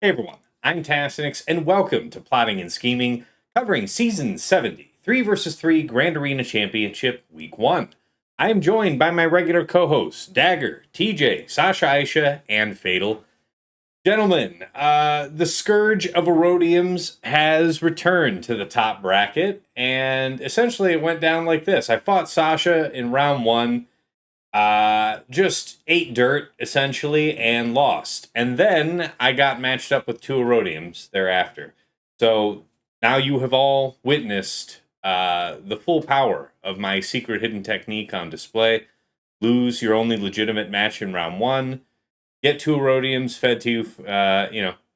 Hey everyone, I'm Tassenix, and welcome to Plotting and Scheming, covering Season 70, 3 versus 3 Grand Arena Championship, Week 1. I am joined by my regular co-hosts, Dagger, TJ, Sasha Aisha, and Fatal. Gentlemen, the Scourge of Erodiums has returned to the top bracket, and essentially it went down like this. I fought Sasha in round 1, just ate dirt essentially and lost. And then I got matched up with two Erodiums thereafter. So now you have all witnessed the full power of my secret hidden technique on display. Lose your only legitimate match in round 1. Get two Erodiums fed to you,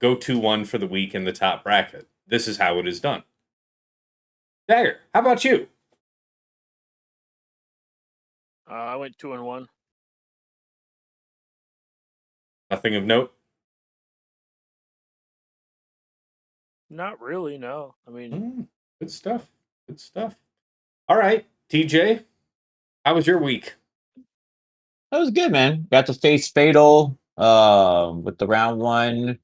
go 2-1 for the week in the top bracket. This is how it is done. Dagger, how about you? I went 2-1. Nothing of note? Not really, no. I mean, Good stuff. Good stuff. All right, TJ, how was your week? That was good, man. Got to face Fatal with the round 1,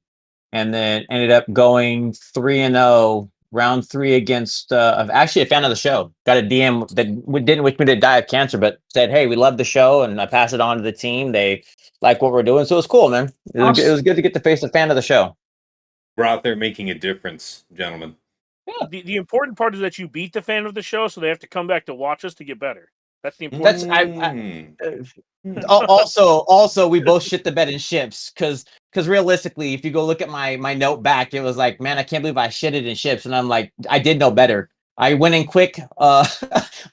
and then ended up going 3-0 round 3 against actually a fan of the show. Got a DM that didn't wish me to die of cancer, but said, "Hey, we love the show," and I passed it on to the team. They like what we're doing, so it was cool, man. It was good to get to face a fan of the show. We're out there making a difference, gentlemen. Yeah. the important part is that you beat the fan of the show, so they have to come back to watch us to get better. That's the important. Also we both shit the bed in ships because realistically, if you go look at my note back, it was like, man, I can't believe I shitted in ships, and I'm like, I did know better. I went in quick on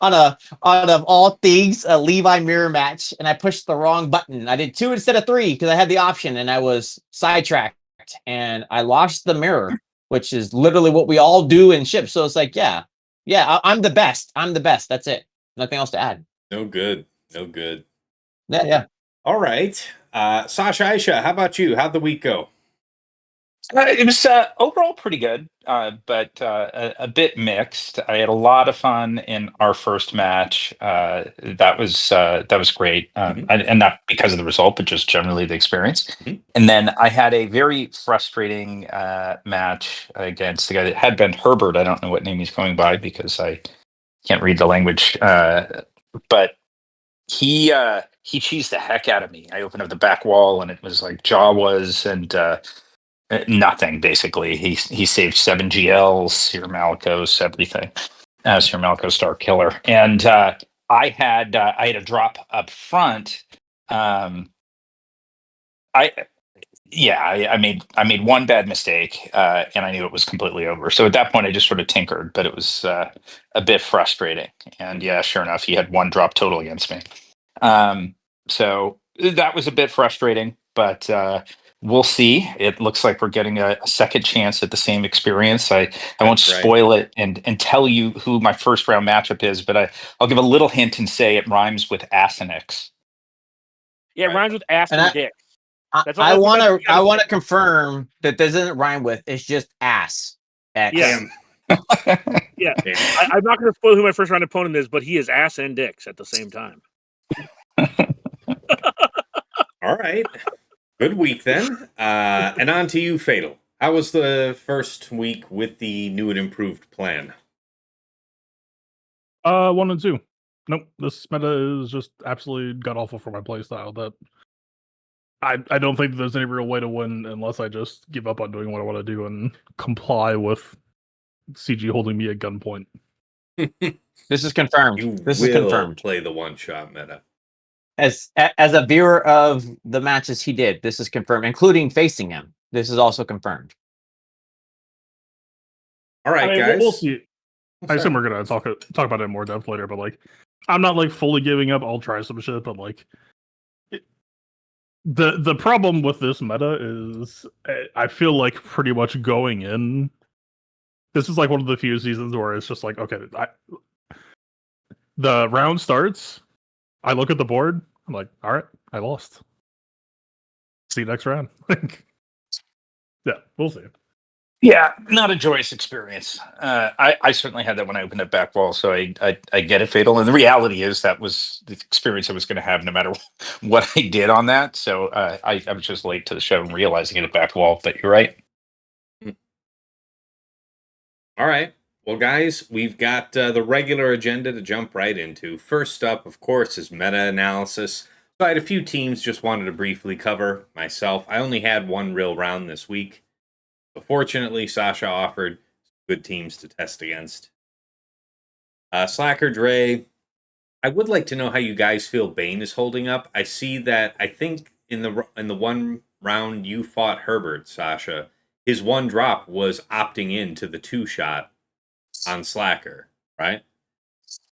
a out of all things a Levi mirror match, and I pushed the wrong button. I did 2 instead of 3 because I had the option, and I was sidetracked, and I lost the mirror, which is literally what we all do in ships. So it's like, I'm the best. I'm the best. That's it. Nothing else to add. No good. No good. Yeah. All right. Sasha Aisha, how about you? How'd the week go? It was overall pretty good, but a bit mixed. I had a lot of fun in our first match. That was great, and not because of the result, but just generally the experience. Mhm. And then I had a very frustrating match against the guy that had been Herbert. I don't know what name he's going by because I can't read the language, but he cheesed the heck out of me. I opened up the back wall, and it was like Jawas and. Nothing basically. He saved 7 GLs, Serum Malicos, everything. Serum Malicos Star Killer, and I had a drop up front. I I made one bad mistake, and I knew it was completely over. So at that point, I just sort of tinkered, but it was a bit frustrating. And yeah, sure enough, he had one drop total against me. So that was a bit frustrating, but we'll see. It looks like we're getting a second chance at the same experience. I won't That's right. spoil it and tell you who my first round matchup is, but I'll give a little hint and say it rhymes with Tassenix. Yeah, it Right. rhymes with ass And and dick. I want to confirm that this doesn't rhyme with. It's just ass. X. Yeah. Yeah. I'm not going to spoil who my first round opponent is, but he is ass and dicks at the same time. All right. Good week then. And on to you, Fatal. How was the first week with the new and improved plan? 1 and 2. Nope, this meta is just absolutely god awful for my playstyle. That I don't think there's any real way to win unless I just give up on doing what I want to do and comply with CG holding me at gunpoint. This is confirmed. You This will is confirmed. play the one-shot meta. As a viewer of the matches he did, this is confirmed, including facing him. This is also confirmed. All right, I mean, guys. we'll see. I assume we're gonna talk about it in more depth later, but like, I'm not like fully giving up. I'll try some shit, but like, the problem with this meta is I feel like pretty much going in, this is like one of the few seasons where it's just like, okay, the round starts, I look at the board, I'm like, all right, I lost. See you next round. Yeah, we'll see. Yeah, not a joyous experience. I certainly had that when I opened up back wall, so I get it, Fatal. And the reality is that was the experience I was going to have no matter what I did on that. So I was just late to the show and realizing it at back wall. But you're right. All right. Well, guys, we've got the regular agenda to jump right into. First up, of course, is meta-analysis. So I had a few teams just wanted to briefly cover. Myself, I only had one real round this week. But fortunately, Sasha offered good teams to test against. Slacker Dre, I would like to know how you guys feel Bane is holding up. I see that I think in the one round you fought Herbert, Sasha, his one drop was opting into the 2-shot on Slacker, right?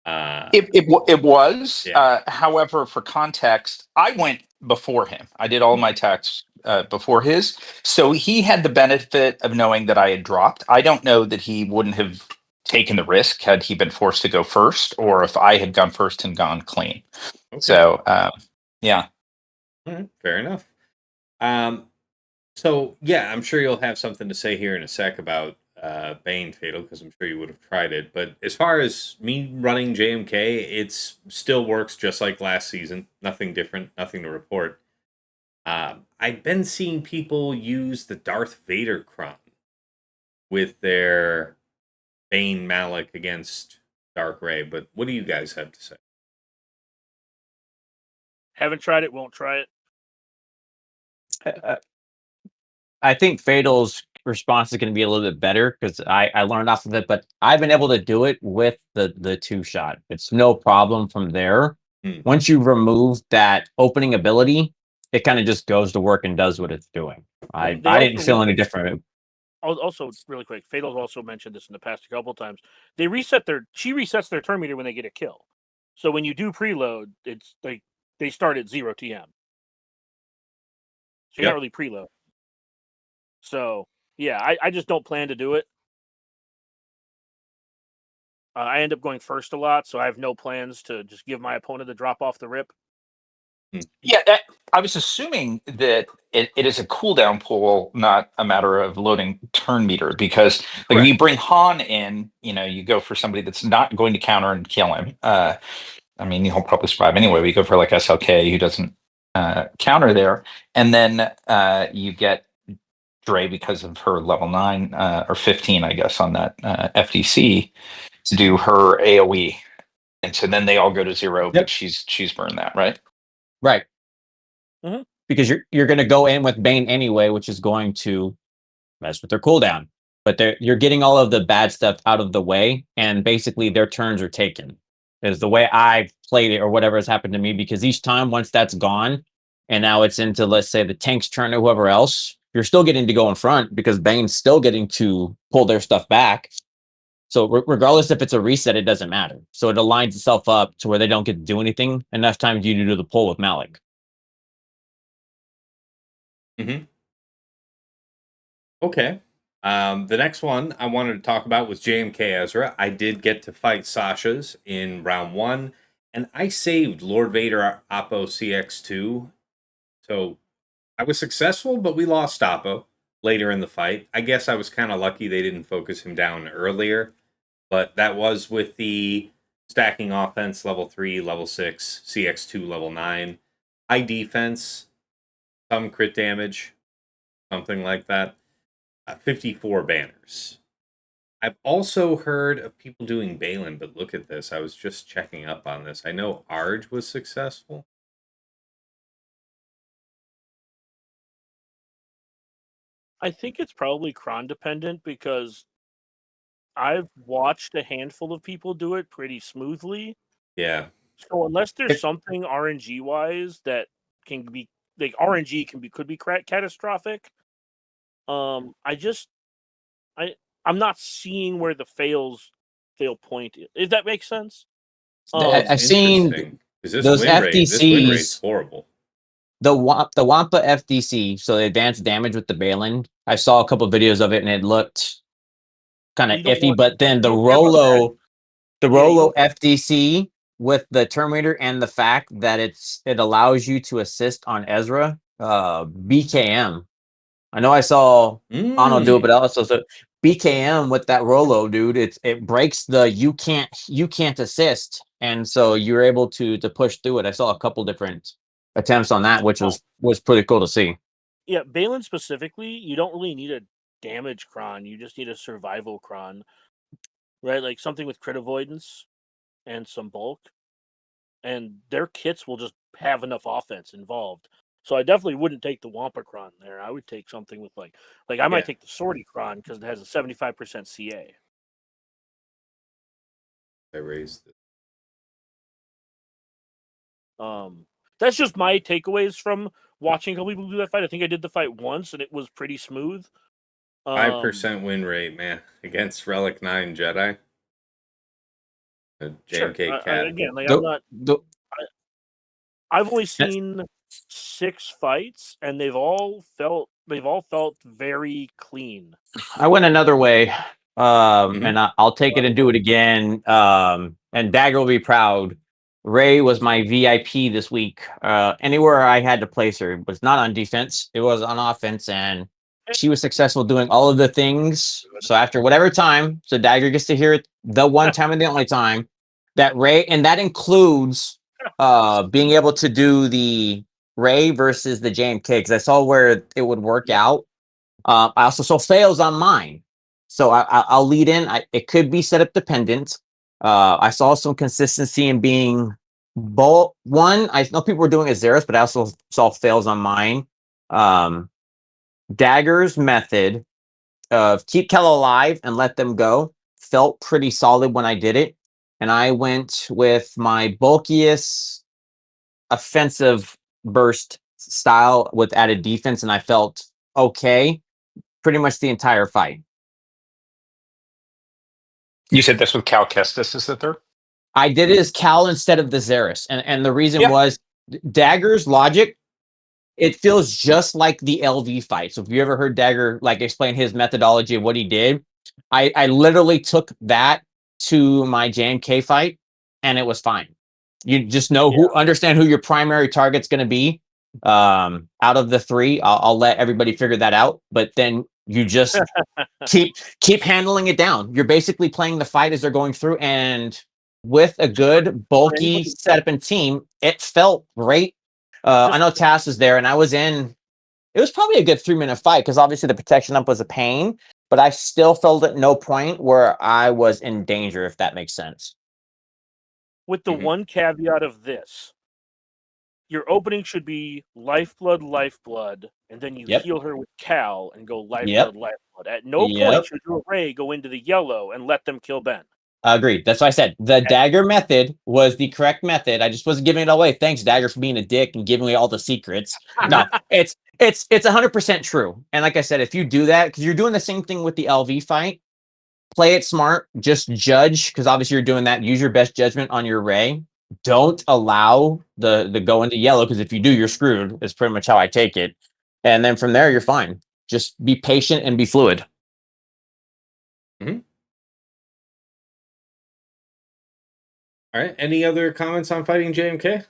It was. Yeah. However, for context, I went before him. I did all my attacks before his, so he had the benefit of knowing that I had dropped. I don't know that he wouldn't have taken the risk had he been forced to go first, or if I had gone first and gone clean. Okay. So, yeah. All right, fair enough. So yeah, I'm sure you'll have something to say here in a sec about Bane Fatal, because I'm sure you would have tried it. But as far as me running JMK, it's still works just like last season. Nothing different, nothing to report. I've been seeing people use the Darth Vader crown with their Bane Malik against Dark Ray, but what do you guys have to say? Haven't tried it, won't try it. I think Fatal's response is going to be a little bit better because I learned off of it, but I've been able to do it with the 2-shot. It's no problem from there. Once you remove that opening ability, it kind of just goes to work and does what it's doing. I didn't feel any different. Also, really quick, Fatal's also mentioned this in the past a couple of times. She resets their turn meter when they get a kill. So when you do preload, it's like they start at 0 TM. So you're not really preload. So yeah, I just don't plan to do it. I end up going first a lot, so I have no plans to just give my opponent the drop off the rip. Yeah, I was assuming that it is a cooldown pool, not a matter of loading turn meter, because like when you bring Han in, you go for somebody that's not going to counter and kill him. I mean, he'll probably survive anyway. We go for like SLK who doesn't counter there, and then you get Dre because of her level 9 or 15, I guess, on that FDC to do her AOE, and so then they all go to 0, but she's burned that, right? Right. Because you're going to go in with Bane anyway, which is going to mess with their cooldown. But you're getting all of the bad stuff out of the way, and basically their turns are taken. Is the way I played it, or whatever has happened to me. Because each time, once that's gone, and now it's into, let's say, the tank's turn or whoever else, you're still getting to go in front because Bane's still getting to pull their stuff back. So regardless if it's a reset, it doesn't matter. So it aligns itself up to where they don't get to do anything enough time for you to do the pull with Malik. Okay. The next one I wanted to talk about was JMK Ezra. I did get to fight Sasha's in round 1, and I saved Lord Vader Oppo CX2. So I was successful, but we lost Oppo later in the fight. I guess I was kind of lucky they didn't focus him down earlier, but that was with the stacking offense level 3, level 6, CX2 level 9, high defense, some crit damage, something like that. 54 banners. I've also heard of people doing Balin, but look at this. I was just checking up on this. I know Arj was successful. I think it's probably cron dependent because I've watched a handful of people do it pretty smoothly. Yeah. So unless there's something RNG wise that can be like RNG could be catastrophic. I'm not seeing where the fail point is. If that makes sense. I've seen those FDCs. This win rate's horrible. The Wampa FDC, so the advanced damage with the Balin. I saw a couple videos of it and it looked kind of iffy. But then the Rolo FDC with the Terminator and the fact that it allows you to assist on Ezra, BKM. I know I saw Ano do it, but also BKM with that Rolo, dude. It breaks the you can't assist, and so you're able to push through it. I saw a couple different attempts on that, which was pretty cool to see. Yeah, Balin specifically, you don't really need a damage cron. You just need a survival cron. right? Like something with crit avoidance and some bulk, and their kits will just have enough offense involved. So I definitely wouldn't take the Wampacron there. I would take something with like I might take the Sorticron because it has a 75% CA. I raised it. That's just my takeaways from watching a couple people do that fight. I think I did the fight once and it was pretty smooth. 5% win rate, man, against Relic 9 Jedi. A Sure. JMK cat. Again, like The- I'm not. the- I've only seen 6 fights, and they've all felt very clean. I went another way, Mhm. and I'll take it and do it again. And Dagger will be proud. Ray was my VIP this week. Anywhere I had to place her it was not on defense; it was on offense, and she was successful doing all of the things. So after whatever time, so Dagger gets to hear it the one time and the only time that Ray, and that includes being able to do the Ray versus the JMK because I saw where it would work out. I also saw fails on mine, so I'll lead in. It could be setup dependent. I saw some consistency in being both. One, I know people were doing Azeris, but I also saw fails on mine. Dagger's method of keep Kel alive and let them go felt pretty solid when I did it, and I went with my bulkiest offensive burst style with added defense, and I felt okay pretty much the entire fight. You said this with Cal Kestis is the third? I did it as Cal instead of the Xeris. And the reason Yeah. was Dagger's logic, it feels just like the LV fight. So if you ever heard Dagger like explain his methodology of what he did, I literally took that to my JMK fight and it was fine. You just know understand who your primary target's going to be. Out of the 3, I'll let everybody figure that out. But then you just keep handling it down. You're basically playing the fight as they're going through, and with a good bulky setup and team, it felt great. I know Tass is there, and I was in. It was probably a good 3-minute fight because obviously the protection up was a pain, but I still felt at no point where I was in danger, if that makes sense. With the one caveat of this, your opening should be lifeblood, and then you heal her with Cal and go lifeblood. At no point should your Ray go into the yellow and let them kill Ben. Agreed. That's why I said the Dagger method was the correct method. I just wasn't giving it away. Thanks, Dagger, for being a dick and giving away all the secrets. No, it's 100% true. And like I said, if you do that, because you're doing the same thing with the LV fight, play it smart. Just judge, because obviously you're doing that. Use your best judgment on your Ray. Don't allow the go into yellow, because if you do, you're screwed. Is pretty much how I take it. And then from there, you're fine. Just be patient and be fluid. Mm-hmm. All right. Any other comments on fighting JMK?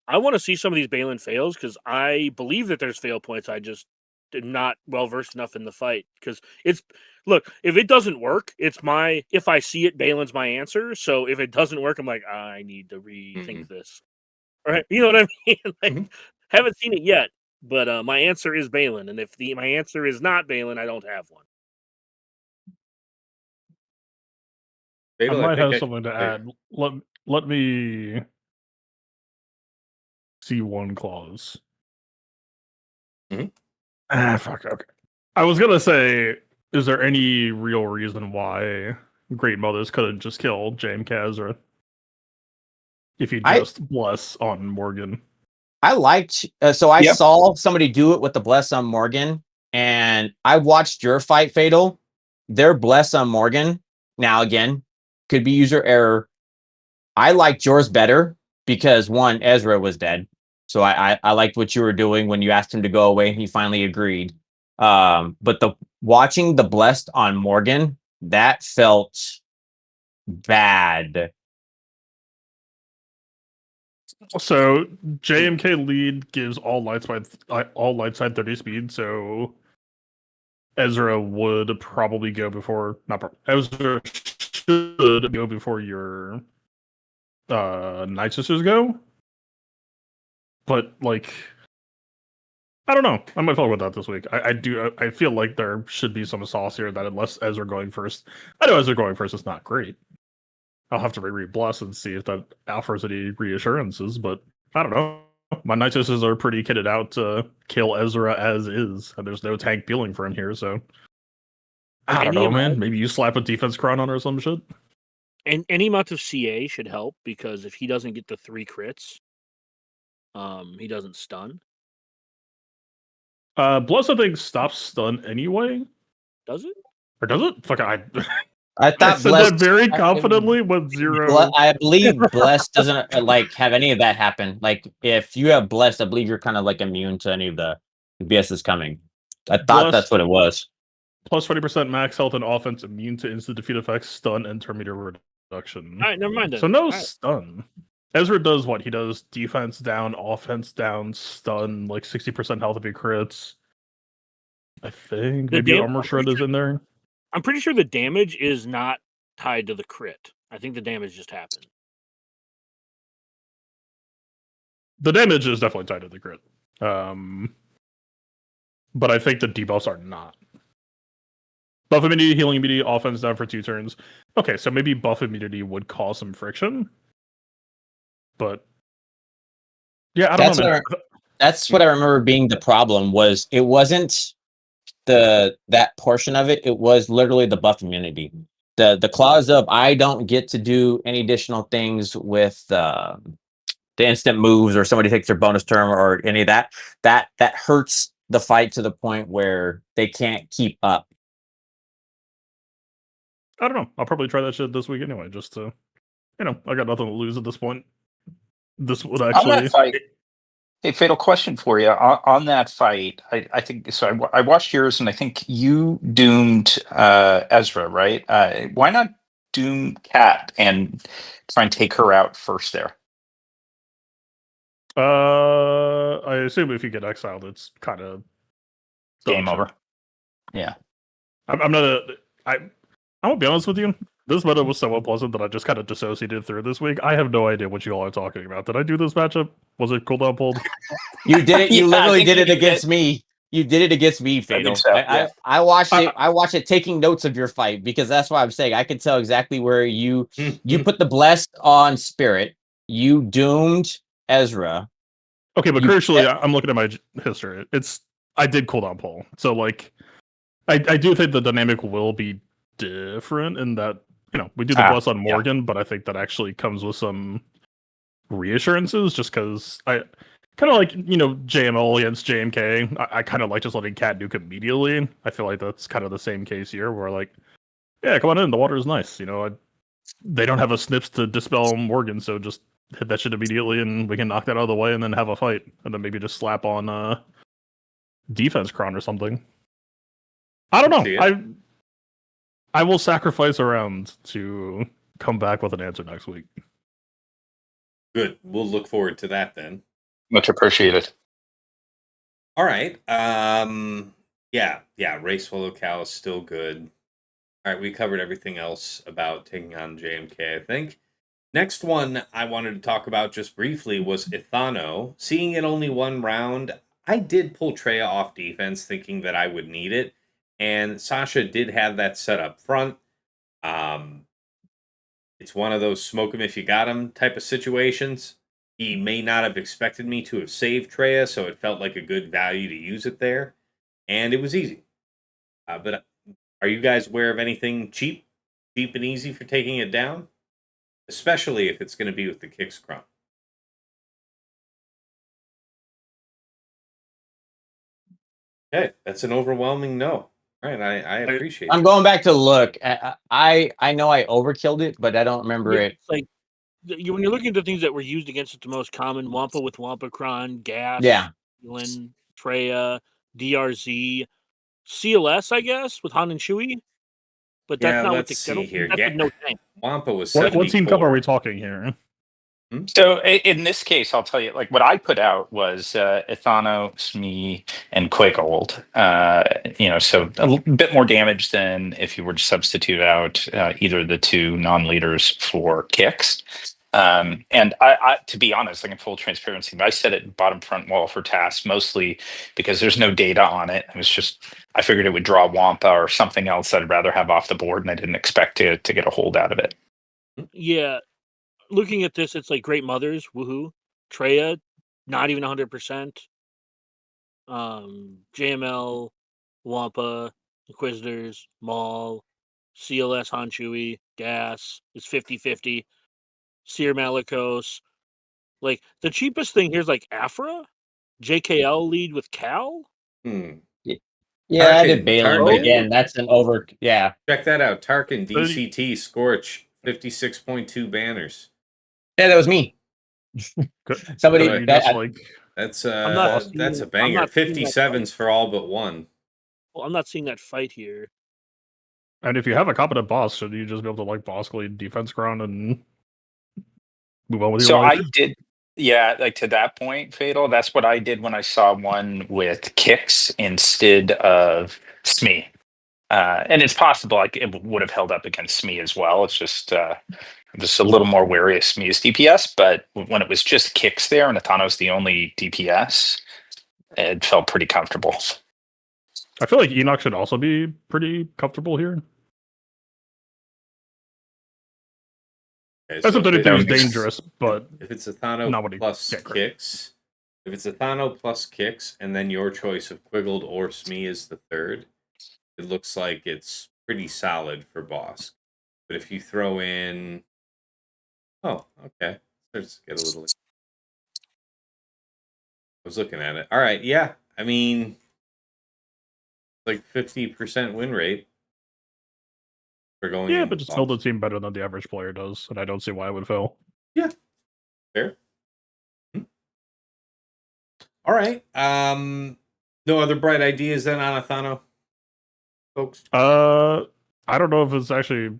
I want to see some of these Balin fails because I believe that there's fail points. I just am not well versed enough in the fight because if it doesn't work, if I see it, Balin's my answer. So if it doesn't work, I'm like, I need to rethink this. All right, you know what I mean? Haven't seen it yet, but my answer is Balin, and if my answer is not Balin, I don't have one. I might have something to add. Let me see one clause. Fuck. Okay. I was gonna say, is there any real reason why Great Mothers couldn't just kill James Kazra if you just bless on Morgan? I liked so I saw somebody do it with the bless on Morgan, and I watched your fight, Fatal. Their bless on Morgan. Now again, could be user error. I liked yours better because one, Ezra was dead. So I liked what you were doing when you asked him to go away and he finally agreed. But the watching the blessed on Morgan, that felt bad. So JMK lead gives all light side 30 speed, so Ezra would probably go before Ezra should go before your Night Sisters go. But like I don't know. I might fuck with that this week. I do. I feel like there should be some sauce here that unless Ezra going first, I know Ezra going first is not great. I'll have to reread Bless and see if that offers any reassurances, but I don't know. My Nitoses are pretty kitted out to kill Ezra as is, and there's no tank peeling for him here, so I don't know, man. Maybe you slap a defense crown on or some shit. And any amount of CA should help because if he doesn't get the 3 crits, he doesn't stun. Bless, I think, stops stun anyway. Does it? Or does it? Fuck, I thought said Bless, that very confidently with 0. I believe Bless doesn't like have any of that happen. Like if you have Blessed, I believe you're kind of like immune to any of the BS that's coming. I thought Bless, that's what it was. Plus 20% max health and offense, immune to instant defeat effects, stun, and turn meter reduction. All right, never mind then. So no All right. stun. Ezra does what? He does defense down, offense down, stun, like 60% health if he crits. I think maybe armor shred is in there. I'm pretty sure the damage is not tied to the crit. I think the damage just happened. The damage is definitely tied to the crit. But I think the debuffs are not. Buff immunity, healing immunity, offense down for 2 turns. Okay, so maybe buff immunity would cause some friction. But yeah, I don't know. That's what I remember being the problem was it wasn't that portion of it. It was literally the buff immunity. The clause of I don't get to do any additional things with the instant moves or somebody takes their bonus turn or any of that hurts the fight to the point where they can't keep up. I don't know. I'll probably try that shit this week anyway, just to, I got nothing to lose at this point. This would actually. Hey, Fatal, question for you. On that fight, I think, so I watched yours, and I think you doomed Ezra, right? Why not doom Kat and try and take her out first there? I assume if you get exiled, it's kind of game over. Yeah. I'm not I won't be honest with you. This meta was so unpleasant that I just kind of dissociated through this week. I have no idea what you all are talking about. Did I do this matchup? Was it cooldown pulled? You did it. You literally did it against me. You did it against me, Fatal. I watched it. I watched it taking notes of your fight because that's why I'm saying I can tell exactly where you put the blessed on Spirit. You doomed Ezra. Okay, but crucially, I'm looking at my history. I did cooldown pull. So like I do think the dynamic will be different in that, we do the bless on Morgan, but I think that actually comes with some reassurances just because I kind of like, JML against JMK. I kind of like just letting Cat nuke immediately. I feel like that's kind of the same case here where like, yeah, come on in. The water is nice. They don't have a snips to dispel Morgan, so just hit that shit immediately and we can knock that out of the way and then have a fight. And then maybe just slap on defense crown or something. I don't know. I will sacrifice a round to come back with an answer next week. Good. We'll look forward to that then. Much appreciated. All right. Yeah. Ray Swallow Cow is still good. All right, we covered everything else about taking on JMK, I think. Next one I wanted to talk about just briefly was Ithano. Seeing it only 1 round, I did pull Treya off defense thinking that I would need it. And Sasha did have that set up front. It's one of those smoke him if you got him type of situations. He may not have expected me to have saved Treya, so it felt like a good value to use it there. And it was easy. But are you guys aware of anything cheap and easy for taking it down? Especially if it's going to be with the Kicks Crown. Okay, that's an overwhelming no. All right, I appreciate it. I'm going back to look. I know I overkilled it, but I don't remember it. Like when you're looking at the things that were used against it, the most common Wampa with Wampacron, Gas, Lin, Treya, DRZ, CLS, I guess, with Han and Chewie. But that's not what see here. That's no tank. Wampa was what team cup are we talking here? So in this case, I'll tell you, like what I put out was Ithano, Smee, and Quakeold. So a bit more damage than if you were to substitute out either of the 2 non-leaders for Kicks. And I, to be honest, like in full transparency, I set it bottom front wall for tasks mostly because there's no data on it. It was just, I figured it would draw Wampa or something else that I'd rather have off the board, and I didn't expect to get a hold out of it. Yeah, looking at this, it's like Great Mothers, woohoo. Treya, not even 100%. JML, Wampa, Inquisitors, Maul, CLS, Hanshui, Gas is 50-50. Seer Malicos. Like, the cheapest thing here is like Afra, JKL lead with Cal. Yeah, I did Tarkin, Balin, but Tarkin. again, that's an over. Yeah, Check that out. Tarkin, So DCT, Scorch, 56.2 banners. yeah, that was me. Could Somebody you that just like That's I'm not seeing, that's a I'm banger. not seeing that fight. 57s for all but one. Well, I'm not seeing that fight here. and if you have a competent boss, should you just be able to like boss lead defense ground and move on with your So life? I did, yeah, like to that point, Fatal. That's what I did when I saw one with kicks instead of Smee. And it's possible like it would have held up against Smee as well. It's just I'm just a little more wary of Smee's DPS. But when it was just kicks there and Athano's the only DPS, it felt pretty comfortable. I feel like Enoch should also be pretty comfortable here. Okay, That's so what if 33 is it's- dangerous, but if it's Athano not when he plus can't crit. kicks, if it's Athano plus kicks, and then your choice of Quiggled or Smee is the third, it looks like it's pretty solid for boss. But if you throw in, oh, okay, let's get a little. I was looking at it. All right, yeah. I mean, like 50% win rate for going. Yeah, in but just boss. build a team better than the average player does, and I don't see why it would fail. Yeah, fair. All right. No other bright ideas then on Athano, folks. I don't know if it's actually.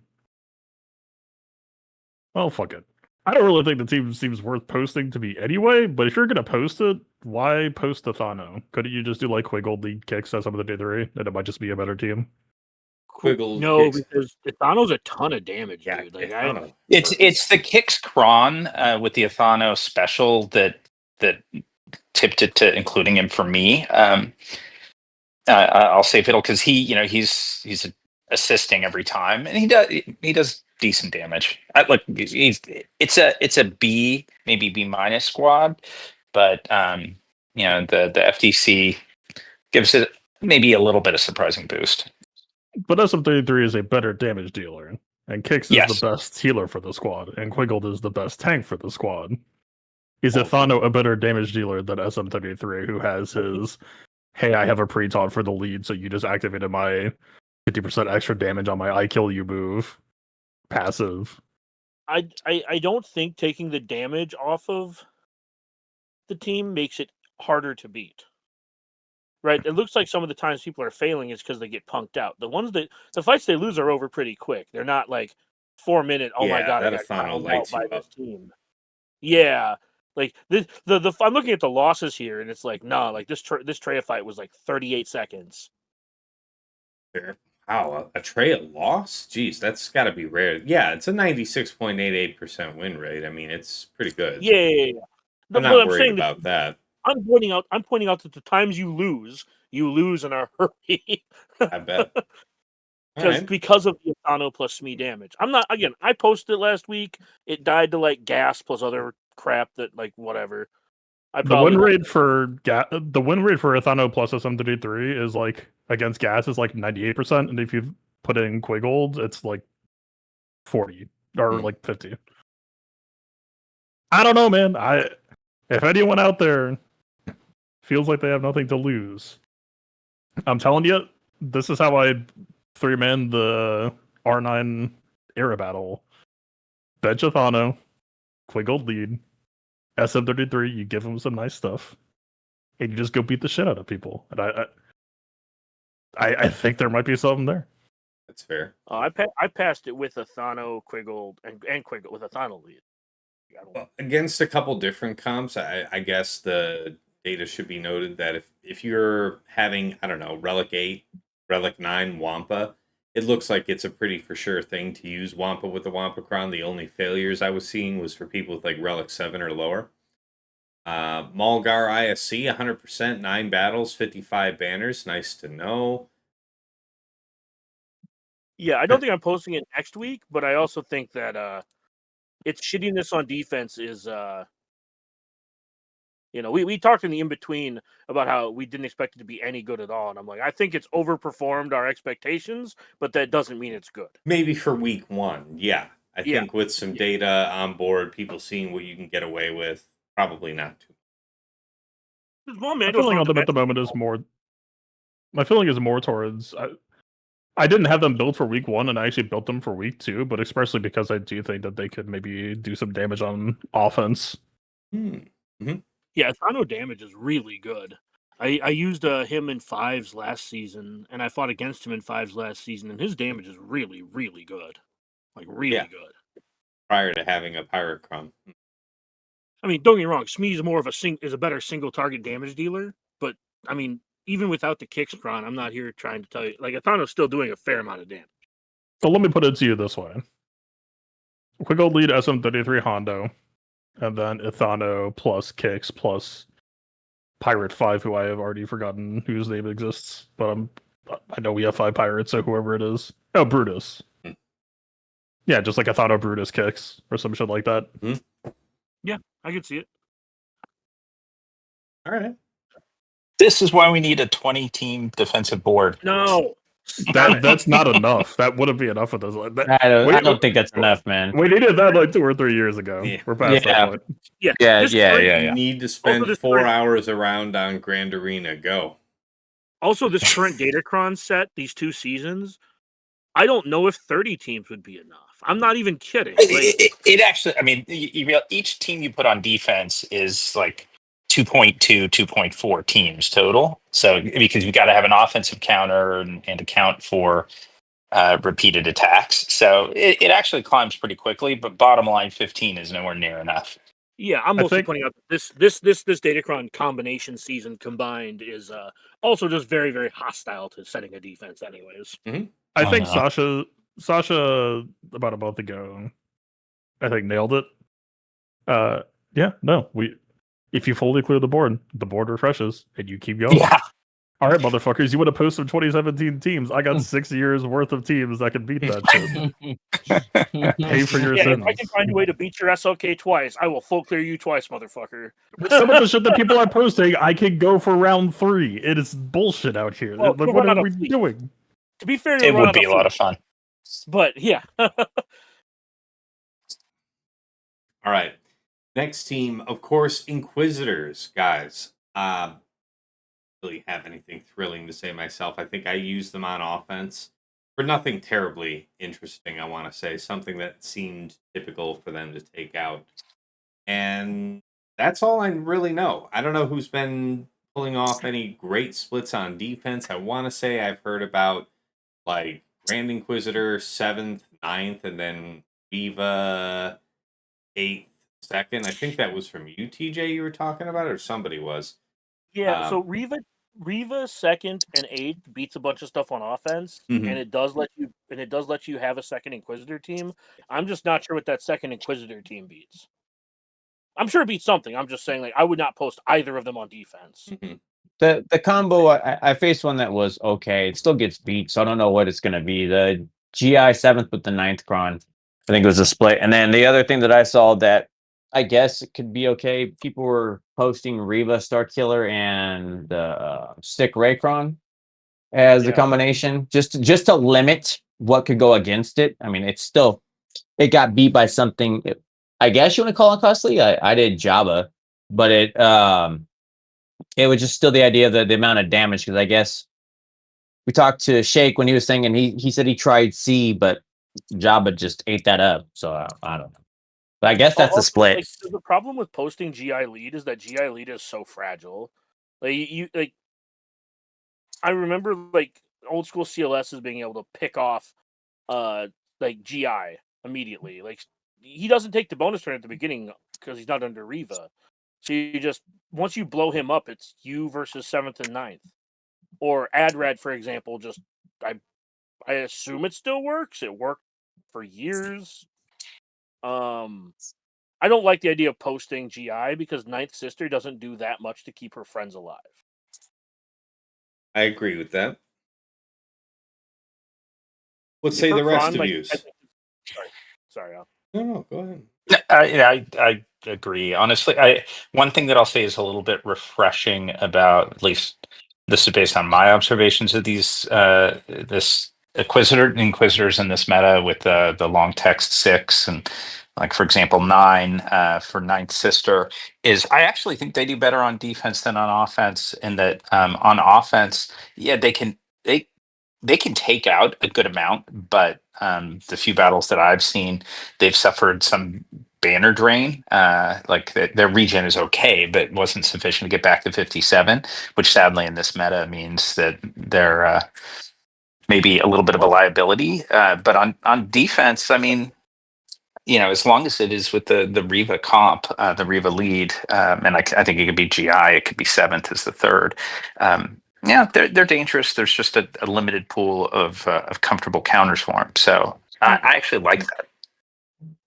Well, fuck it. I don't really think the team seems worth posting to me anyway. But if you're gonna post it, why post Athano? Couldn't you just do like Quiggle lead kicks as some of the day 3, and it might just be a better team? Quiggle No, kicks. because Athano's a ton of damage, Yeah, dude. Like Athano. It's the kicks cron with the Athano special that tipped it to including him for me. I'll say Fiddle because he's assisting every time, and he does decent damage. It's a B, maybe B minus squad, but the FTC gives it maybe a little bit of surprising boost. But SM33 is a better damage dealer, and Kix is Yes. the best healer for the squad, and Quiggled is the best tank for the squad. Is Oh. Athano a better damage dealer than SM33, who has his, hey, I have a pre-taunt for the lead, so you just activated my 50% extra damage on my I kill you move passive? I don't think taking the damage off of the team makes it harder to beat. Right? It looks like some of the times people are failing is because they get punked out. The fights they lose are over pretty quick. They're not like 4-minute. Oh my Yeah, god, I that got Athano ground out lights by you this up. team. Yeah, like the I'm looking at the losses here, and it's like no, like this Treya fight was like 38 seconds. Fair. Wow, a Treya loss? Jeez, that's got to be rare. Yeah, it's a 96.88% win rate. I mean, it's pretty good. Yeah. I'm But not I'm worried saying about that. I'm pointing out that the times you lose in a hurry. I bet. All right. because of the Athano plus me damage. I'm not again. I posted it last week. It died to like gas plus other crap that like whatever. The win rate for Athano plus SM33 is like against gas is like 98%, and if you put in Quiggled, it's like 40 or like 50. I don't know, man. If anyone out there feels like they have nothing to lose, I'm telling you, this is how I 3-man the R9 era battle. Bench Athano, Quiggled lead, SM33, you give them some nice stuff, and you just go beat the shit out of people. And I think there might be something there. That's fair. I passed it with Athano, Quiggled, and Quiggled with Athano lead. Well, against a couple different comps, I guess the data should be noted that if you're having, I don't know, Relic 8, Relic 9, Wampa, it looks like it's a pretty for sure thing to use Wampa with the Wampa Crown. The only failures I was seeing was for people with like Relic 7 or lower. Malgar ISC, 100%, 9 battles, 55 banners. Nice to know. Yeah, I don't think I'm posting it next week, but I also think that its shittiness on defense is we talked in the in-between about how we didn't expect it to be any good at all. And I'm like, I think it's overperformed our expectations, but that doesn't mean it's good. Maybe for week 1, yeah. I Yeah. think with some data on board, people seeing what you can get away with, probably not too. My feeling on them at the moment is more. My feeling is more towards. I didn't have them built for week 1, and I actually built them for week 2, but especially because I do think that they could maybe do some damage on offense. Mm-hmm. Yeah, Thano damage is really good. I used him in 5s last season, and I fought against him in 5s last season, and his damage is really, really good. Like, really good. Prior to having a Pirate Crumb. I mean, don't get me wrong, Smee is more of is a better single target damage dealer, but I mean, even without the Kickskron, I'm not here trying to tell you. Like, Athano's still doing a fair amount of damage. So let me put it to you this way. Quick old lead SM33 Hondo, and then Ithano plus Kicks plus Pirate 5, who I have already forgotten whose name exists, but I know we have 5 pirates, so whoever it is. Oh, Brutus. Yeah, just like Ithano Brutus Kicks, or some shit like that. Yeah, I can see it. All right. This is why we need a 20-team defensive board. No. That's not enough. That wouldn't be enough of this. I don't think that's enough, man. We needed that like 2 or 3 years ago. Yeah. We're past that point. Yeah. You need to spend 4 hours around on Grand Arena. Go. Also, this current Datacron set, these 2 seasons, I don't know if 30 teams would be enough. I'm not even kidding. It actually, I mean, each team you put on defense is like 2.2, 2.4 teams total. So because you've got to have an offensive counter and account for repeated attacks. So it actually climbs pretty quickly, but bottom line 15 is nowhere near enough. Yeah, I'm mostly pointing out that this Datacron combination season combined is also just very, very hostile to setting a defense anyways. Mm-hmm. I think Sasha about a month ago, I think nailed it. If you fully clear the board refreshes and you keep going. Yeah. All right, motherfuckers, you want to post some 2017 teams? I got 6 years worth of teams that can beat that shit. Pay for your sins. If I can find a way to beat your SLK twice, I will full clear you twice, motherfucker. Some of the shit that people are posting, I can go for round 3. It is bullshit out here. Well, like, what are we doing? To be fair, it would be a lot of fun. But yeah. All right. Next team, of course, Inquisitors, guys. Really have anything thrilling to say myself. I think I used them on offense for nothing terribly interesting, I want to say. Something that seemed typical for them to take out. And that's all I really know. I don't know who's been pulling off any great splits on defense. I want to say I've heard about like Grand Inquisitor 7th, 9th, and then Viva 8th, 2nd. I think that was from you, TJ, you were talking about, or somebody was. Yeah, so Riva 2nd and 8th beats a bunch of stuff on offense, and it does let you have a second Inquisitor team. I'm just not sure what that second Inquisitor team beats. I'm sure it beats something. I'm just saying, like, I would not post either of them on defense. The combo, I faced one that was okay. It still gets beat, so I don't know what it's going to be. The GI 7th with the 9th Cron, I think it was a split. And then the other thing that I saw that I guess it could be okay, people were posting Reva Star Killer and Stick Raycron as the combination, just to limit what could go against it. I mean, it got beat by something. I guess you want to call it costly. I did Java, but it was just still the idea that the amount of damage, because I guess we talked to Shake when he was saying, and he said he tried C, but Java just ate that up. So I don't know. But I guess that's a split. Like, the problem with posting GI lead is that GI lead is so fragile. Like I remember like old school CLS is being able to pick off like GI immediately. Like he doesn't take the bonus turn at the beginning because he's not under Riva. So you just once you blow him up, it's you versus 7th and 9th. Or Adrad, for example, just I assume it still works. It worked for years. I don't like the idea of posting GI because Ninth Sister doesn't do that much to keep her friends alive. I agree with that. Let's If say her the rest cron, of like, yous. sorry. No, go ahead. I agree. Honestly, one thing that I'll say is a little bit refreshing about, at least this is based on my observations of these this inquisitors in this meta with the long text 6 and, like, for example, 9 for Ninth Sister, is I actually think they do better on defense than on offense. In that, on offense, yeah, they can take out a good amount, but the few battles that I've seen, they've suffered some banner drain. Like their regen is okay, but wasn't sufficient to get back to 57, which sadly in this meta means that they're maybe a little bit of a liability. But on defense, I mean, as long as it is with the Riva comp, the Riva lead, and I think it could be GI, it could be 7th as the 3rd. Yeah, they're dangerous. There's just a limited pool of comfortable counters for them. So I actually like that.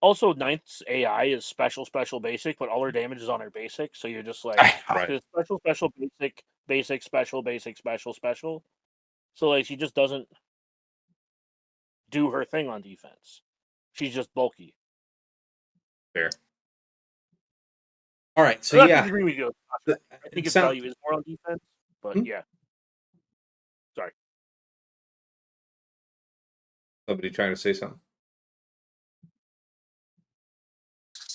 Also, Ninth's AI is special, basic, but all her damage is on her basic. So you're just like, Right. it's special, basic, special, basic, special. So like she just doesn't do her thing on defense. She's just bulky. Fair. All right. So I have to yeah, agree with you. I think its value is more on defense, but yeah. Sorry. Somebody trying to say something?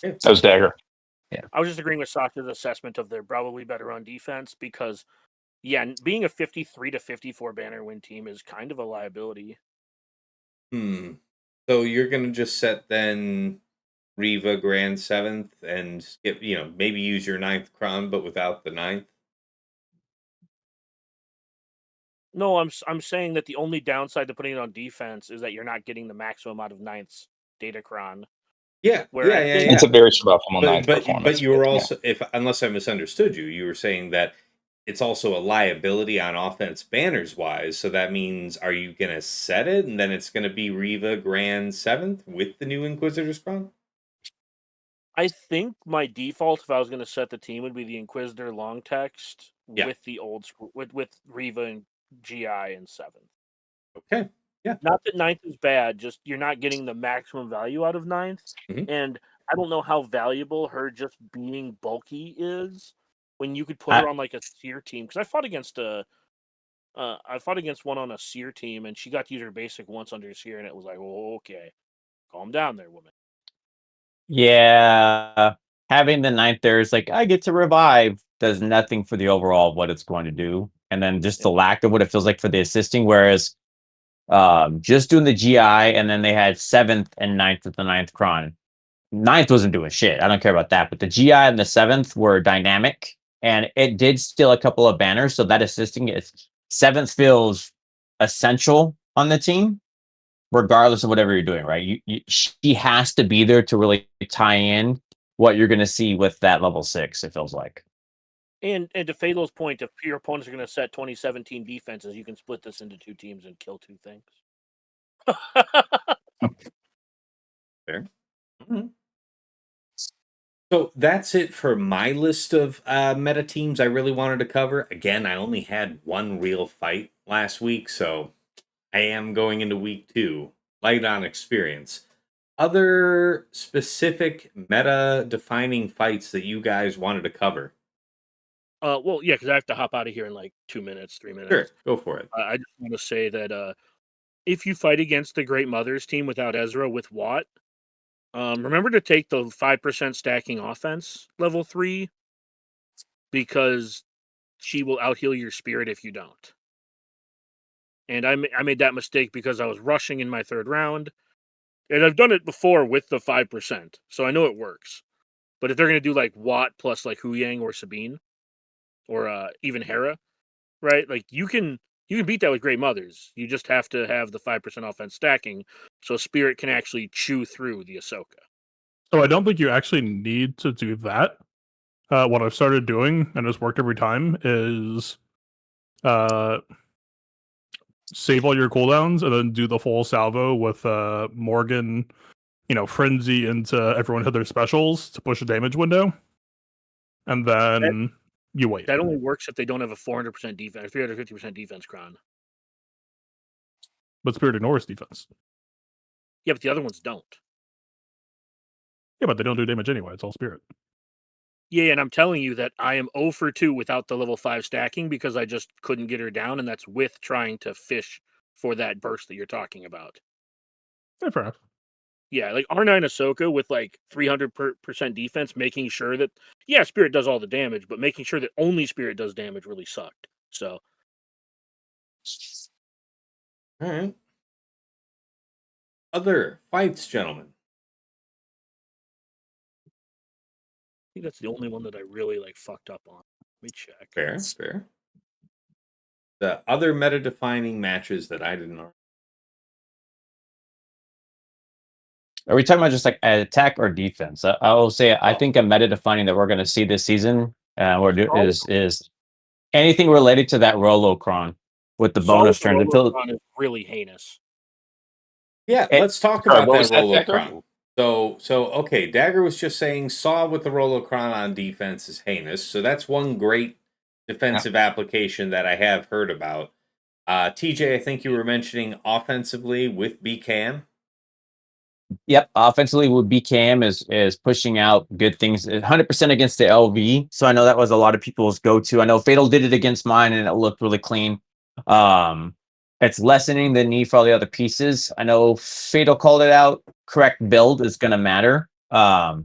That was Dagger. I was just agreeing with Sasha's assessment of they're probably better on defense because, yeah, being a 53 to 54 banner win team is kind of a liability. So you're gonna just set then Riva Grand 7th and skip, maybe use your 9th crown, but without the 9th. No, I'm saying that the only downside to putting it on defense is that you're not getting the maximum out of 9th's Datacron. Yeah, Where I think It's a very suboptimal but ninth but performance. but you were also, if unless I misunderstood you, you were saying that it's also a liability on offense banners wise. So that means, are you gonna set it and then it's gonna be Riva Grand 7th with the new Inquisitor's Crown? I think my default, if I was going to set the team, would be the Inquisitor long text with the old school, with Riva and GI and 7th. Okay. Yeah. Not that 9th is bad, just you're not getting the maximum value out of 9th. Mhm. And I don't know how valuable her just being bulky is when you could put her on like a seer team. Because I fought against one on a seer team, and she got to use her basic once under seer, and it was like, oh, okay, calm down there, woman. Yeah, having the 9th there is like, I get to revive, does nothing for the overall of what it's going to do. And then just the lack of what it feels like for the assisting, whereas just doing the GI, and then they had 7th and 9th with the 9th cron. 9th wasn't doing shit. I don't care about that. But the GI and the 7th were dynamic, and it did steal a couple of banners. So that assisting is 7th feels essential on the team, regardless of whatever you're doing, right? She has to be there to really tie in what you're going to see with that level 6, it feels like. And to Phalo's point, if your opponents are going to set 2017 defenses, you can split this into 2 teams and kill 2 things. Fair. Mm-hmm. So that's it for my list of meta teams I really wanted to cover. Again, I only had one real fight last week, so I am going into week 2 light on experience. Other specific meta defining fights that you guys wanted to cover? Well, yeah, because I have to hop out of here in like 2 minutes, 3 minutes. Sure, go for it. I just want to say that if you fight against the Great Mothers team without Ezra with Watt, remember to take the 5% stacking offense level 3 because she will out heal your spirit if you don't. And I made that mistake because I was rushing in my 3rd round, and I've done it before with the 5%, so I know it works. But if they're going to do like Watt plus like Hu Yang or Sabine, or even Hera, right? Like you can beat that with Great Mothers. You just have to have the 5% offense stacking, so Spirit can actually chew through the Ahsoka. So I don't think you actually need to do that. What I've started doing, and it's worked every time, is save all your cooldowns and then do the full salvo with Morgan, frenzy into everyone hit their specials to push a damage window, and then you wait. That only works if they don't have a 400% defense, 350% defense crown. But Spirit ignores defense. Yeah, but the other ones don't. Yeah, but they don't do damage anyway. It's all Spirit. Yeah, and I'm telling you that I am 0 for 2 without the level 5 stacking because I just couldn't get her down, and that's with trying to fish for that burst that you're talking about. Yeah, fair enough. Yeah, like R9 Ahsoka with like 300% defense, making sure that, yeah, Spirit does all the damage, but making sure that only Spirit does damage really sucked. So, All right. Other fights, gentlemen. I think that's the only one that I really like fucked up on. Let me check. Fair. The other meta-defining matches that I didn't know. Are we talking about just like attack or defense? I will say I think a meta defining that we're going to see this season is anything related to that Rolocron with the bonus turns until Rolocron is really heinous. Yeah, let's talk Sorry, about what that was that, Dagger? Rolocron. So okay, Dagger was just saying Saw with the Rolocron on defense is heinous. So that's one great defensive application that I have heard about. TJ, I think you were mentioning offensively with BCAM. Yep, offensively with BKM is pushing out good things. 100% against the LV. So I know that was a lot of people's go-to. I know Fatal did it against mine and it looked really clean. It's lessening the need for all the other pieces. I know Fatal called it out. Correct build is going to matter. So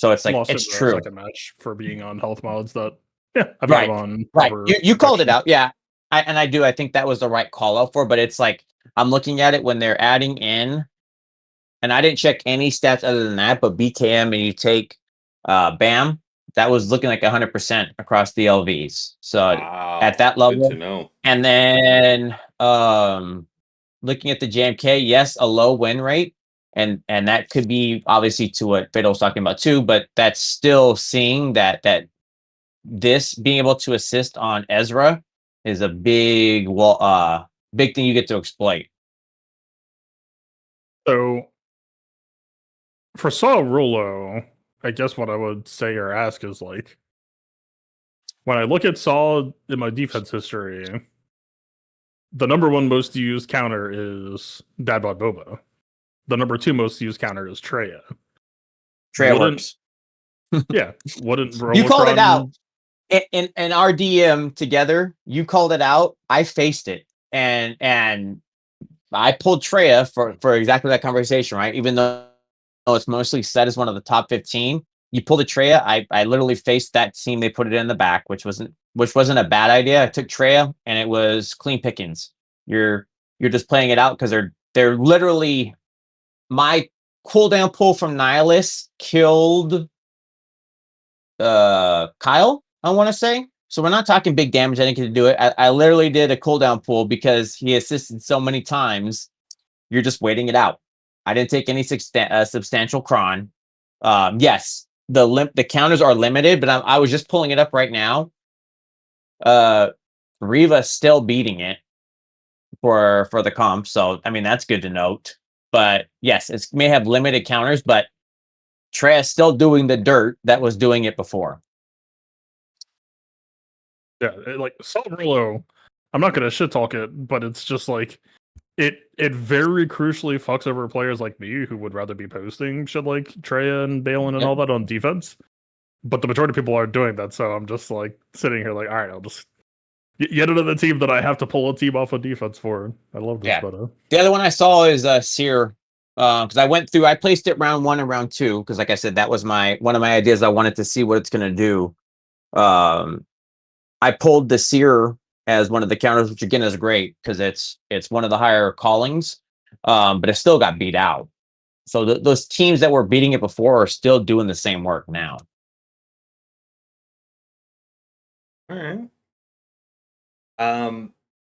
it's like Lost it's in the true. second match for being on health mods that I've Right. got on Right. proper You called it protection. out. Yeah. I think that was the right call out for, but it's like I'm looking at it when they're adding in, and I didn't check any stats other than that, but BKM and you take BAM, that was looking like 100% across the LVs. So at that Good to level. know. And then looking at the JMK, yes, a low win rate. And that could be obviously to what Fatal was talking about too, but that's still seeing that this being able to assist on Ezra is a big big thing you get to exploit. So for Saw Rulo, I guess what I would say or ask is like, when I look at Saw in my defense history, the number one most used counter is Dadbot Boba. The number two most used counter is Treya. Trey Wouldn't works. wouldn't You called it out. Rolocron In our DM together, you called it out. I faced it, and I pulled Treya for exactly that conversation, right? Even though it's mostly set as one of the top 15, you pulled a Treya. I literally faced that team. They put it in the back, which wasn't a bad idea. I took Treya, and it was clean pickings. You're just playing it out because they're literally my cooldown pull from Nihilus killed Kyle, I want to say. So we're not talking big damage. I didn't get to do it. I literally did a cooldown pull because he assisted so many times. You're just waiting it out. I didn't take any substantial cron. Yes, the counters are limited, but I was just pulling it up right now. Riva's still beating it for the comp, so I mean that's good to note. But yes, it may have limited counters, but Treya's still doing the dirt that was doing it before. Yeah, like Saw Rulo, I'm not gonna shit talk it, but it's just like it very crucially fucks over players like me who would rather be posting shit like Treya and Balin and Yep. all that on defense. But the majority of people aren't doing that, so I'm just like sitting here like, all right, I'll just yet another team that I have to pull a team off of defense for. I love this Yeah. meta. The other one I saw is Seer. Because I placed it round 1 and round 2 because, like I said, that was one of my ideas. I wanted to see what it's going to do. I pulled the Seer as one of the counters, which again is great because it's one of the higher callings, but it still got beat out. So those teams that were beating it before are still doing the same work now. All right.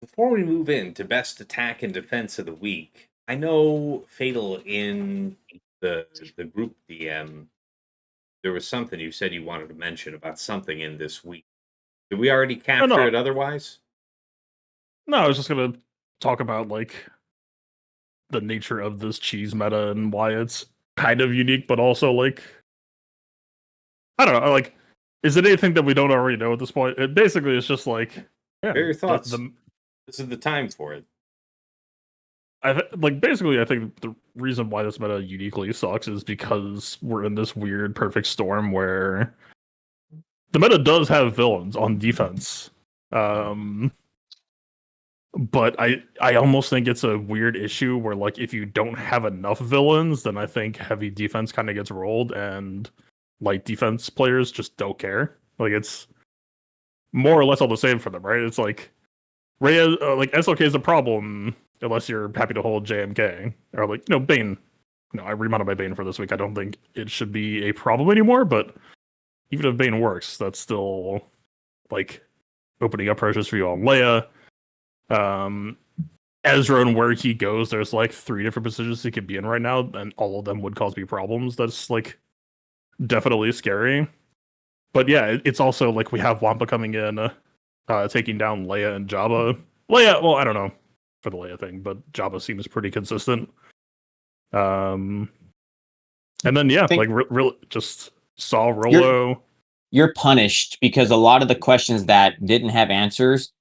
Before we move into best attack and defense of the week, I know Fatal in the group DM, there was something you said you wanted to mention about something in this week. Did we already capture no. it otherwise? No, I was just gonna talk about like the nature of this cheese meta and why it's kind of unique, but also like I don't know, like is it anything that we don't already know at this point? It basically is just like yeah, Share your thoughts. the This is the time for it. like basically I think the reason why this meta uniquely sucks is because we're in this weird perfect storm where the meta does have villains on defense. But I almost think it's a weird issue where like if you don't have enough villains, then I think heavy defense kind of gets rolled and light defense players just don't care. Like it's more or less all the same for them, right? It's like Rhea, like SOK is a problem unless you're happy to hold JMK or like Bane. No, I remounted my Bane for this week. I don't think it should be a problem anymore. But even if Bane works, that's still like opening up pressures for you on Leia. Ezra and where he goes, there's like 3 different positions he could be in right now, and all of them would cause me problems. That's like definitely scary. But yeah, it's also like we have Wampa coming in, taking down Leia and Jabba. Leia, well, I don't know for the Leia thing, but Jabba seems pretty consistent. And then yeah, like just saw Rolo. You're punished because a lot of the questions that didn't have answers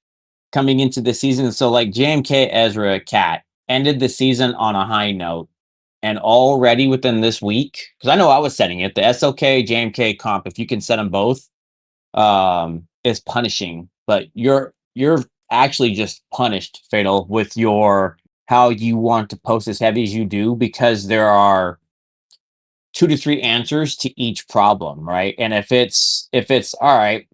coming into the season. So like JMK, Ezra, Cat ended the season on a high note, and already within this week, because I know I was setting it, the SOK JMK comp, if you can set them both, is punishing. But you're actually just punished, Fatal, with your how you want to post as heavy as you do, because there are 2 to 3 answers to each problem, right? And if it's all right,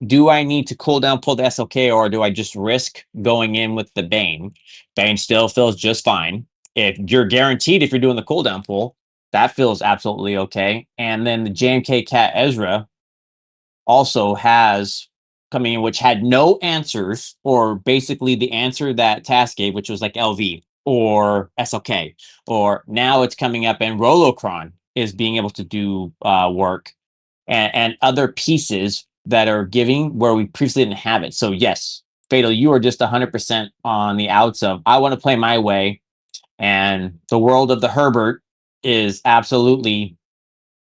do I need to cool down, pull the SOK, or do I just risk going in with the Bane? Bane still feels just fine. If you're guaranteed, if you're doing the cooldown pull, that feels absolutely okay. And then the JMK Cat Ezra also has coming in, which had no answers, or basically the answer that Task gave, which was like LV or SOK, or now it's coming up and Rolocron is being able to do work and other pieces that are giving where we previously didn't have it. So yes, Fatal, you are just 100% on the outs of I want to play my way, and the world of the Herbert is absolutely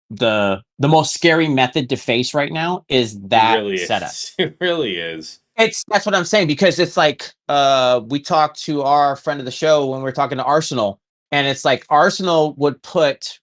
the most scary method to face right now is It that really setup. is. It really is. That's what I'm saying, because it's like we talked to our friend of the show when we were talking to Arsenal, and it's like Arsenal would put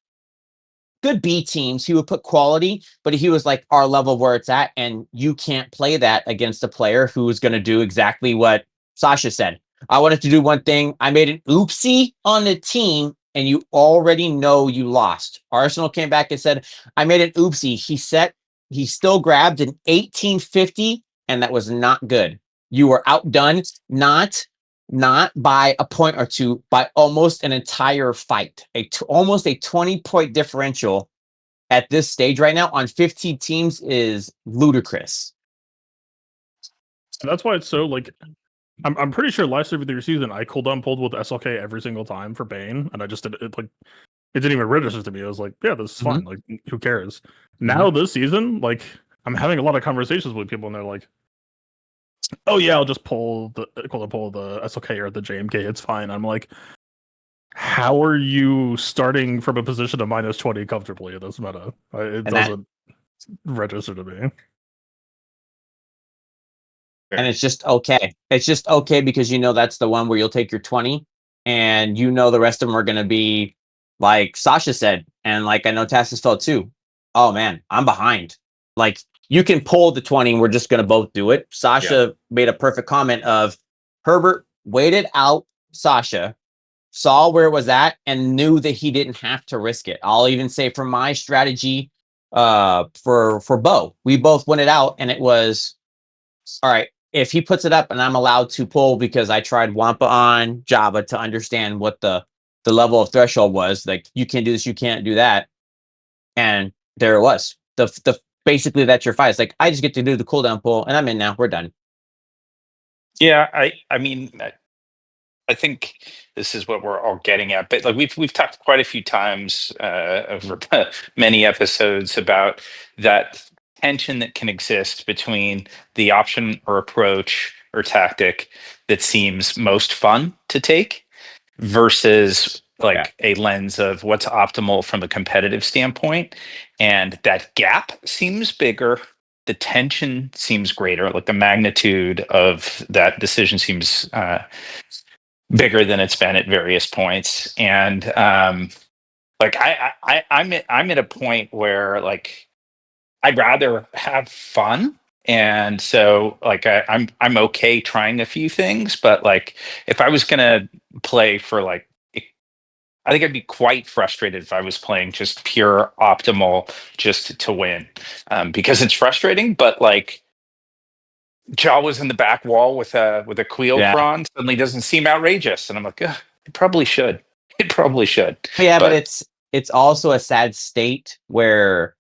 good B teams, he would put quality, but he was like our level where it's at, and you can't play that against a player who's going to do exactly what Sasha said. I wanted to do one thing. I made an oopsie on the team, and you already know you lost. Arsenal came back and said, I made an oopsie. He still grabbed an 1850, and that was not good. You were outdone, not by a point or two, by almost an entire fight. Almost a 20-point differential at this stage right now on 15 teams is ludicrous. And that's why it's so like I'm pretty sure last every season I cooldown pulled with SLK every single time for Bane, and I just did it like it didn't even register to me. I was like, yeah, this is fine. Like, who cares? Now this season, like, I'm having a lot of conversations with people, and they're like, oh yeah, I'll just pull the SLK or the JMK. It's fine. I'm like, how are you starting from a position of -20 comfortably in this meta? It doesn't register to me. And it's just okay. It's just okay because you know that's the one where you'll take your 20, and you know the rest of them are going to be like Sasha said, and like I know Tassis felt too. Oh man, I'm behind. Like you can pull the 20, and we're just going to both do it. Sasha made a perfect comment of Herbert waited out Sasha, saw where it was at, and knew that he didn't have to risk it. I'll even say for my strategy for Bo, we both went it out, and it was all right. If he puts it up and I'm allowed to pull because I tried Wampa on Java to understand what the level of threshold was, like you can't do this, you can't do that, and there it was. The basically that's your fight. It's like I just get to do the cooldown pull and I'm in now. We're done. Yeah, I mean, I think this is what we're all getting at. But like we've talked quite a few times over many episodes about that tension that can exist between the option or approach or tactic that seems most fun to take versus like a lens of what's optimal from a competitive standpoint. And that gap seems bigger. The tension seems greater. Like the magnitude of that decision seems bigger than it's been at various points. And like I'm at a point where like I'd rather have fun. And so like I'm okay trying a few things, but like if I was gonna play for like I think I'd be quite frustrated if I was playing just pure optimal just to win, because it's frustrating. But like Jaw was in the back wall with a Yeah. Queelcron suddenly doesn't seem outrageous, and I'm like, "Ugh, it probably should. It probably should." Yeah, but But it's also a sad state where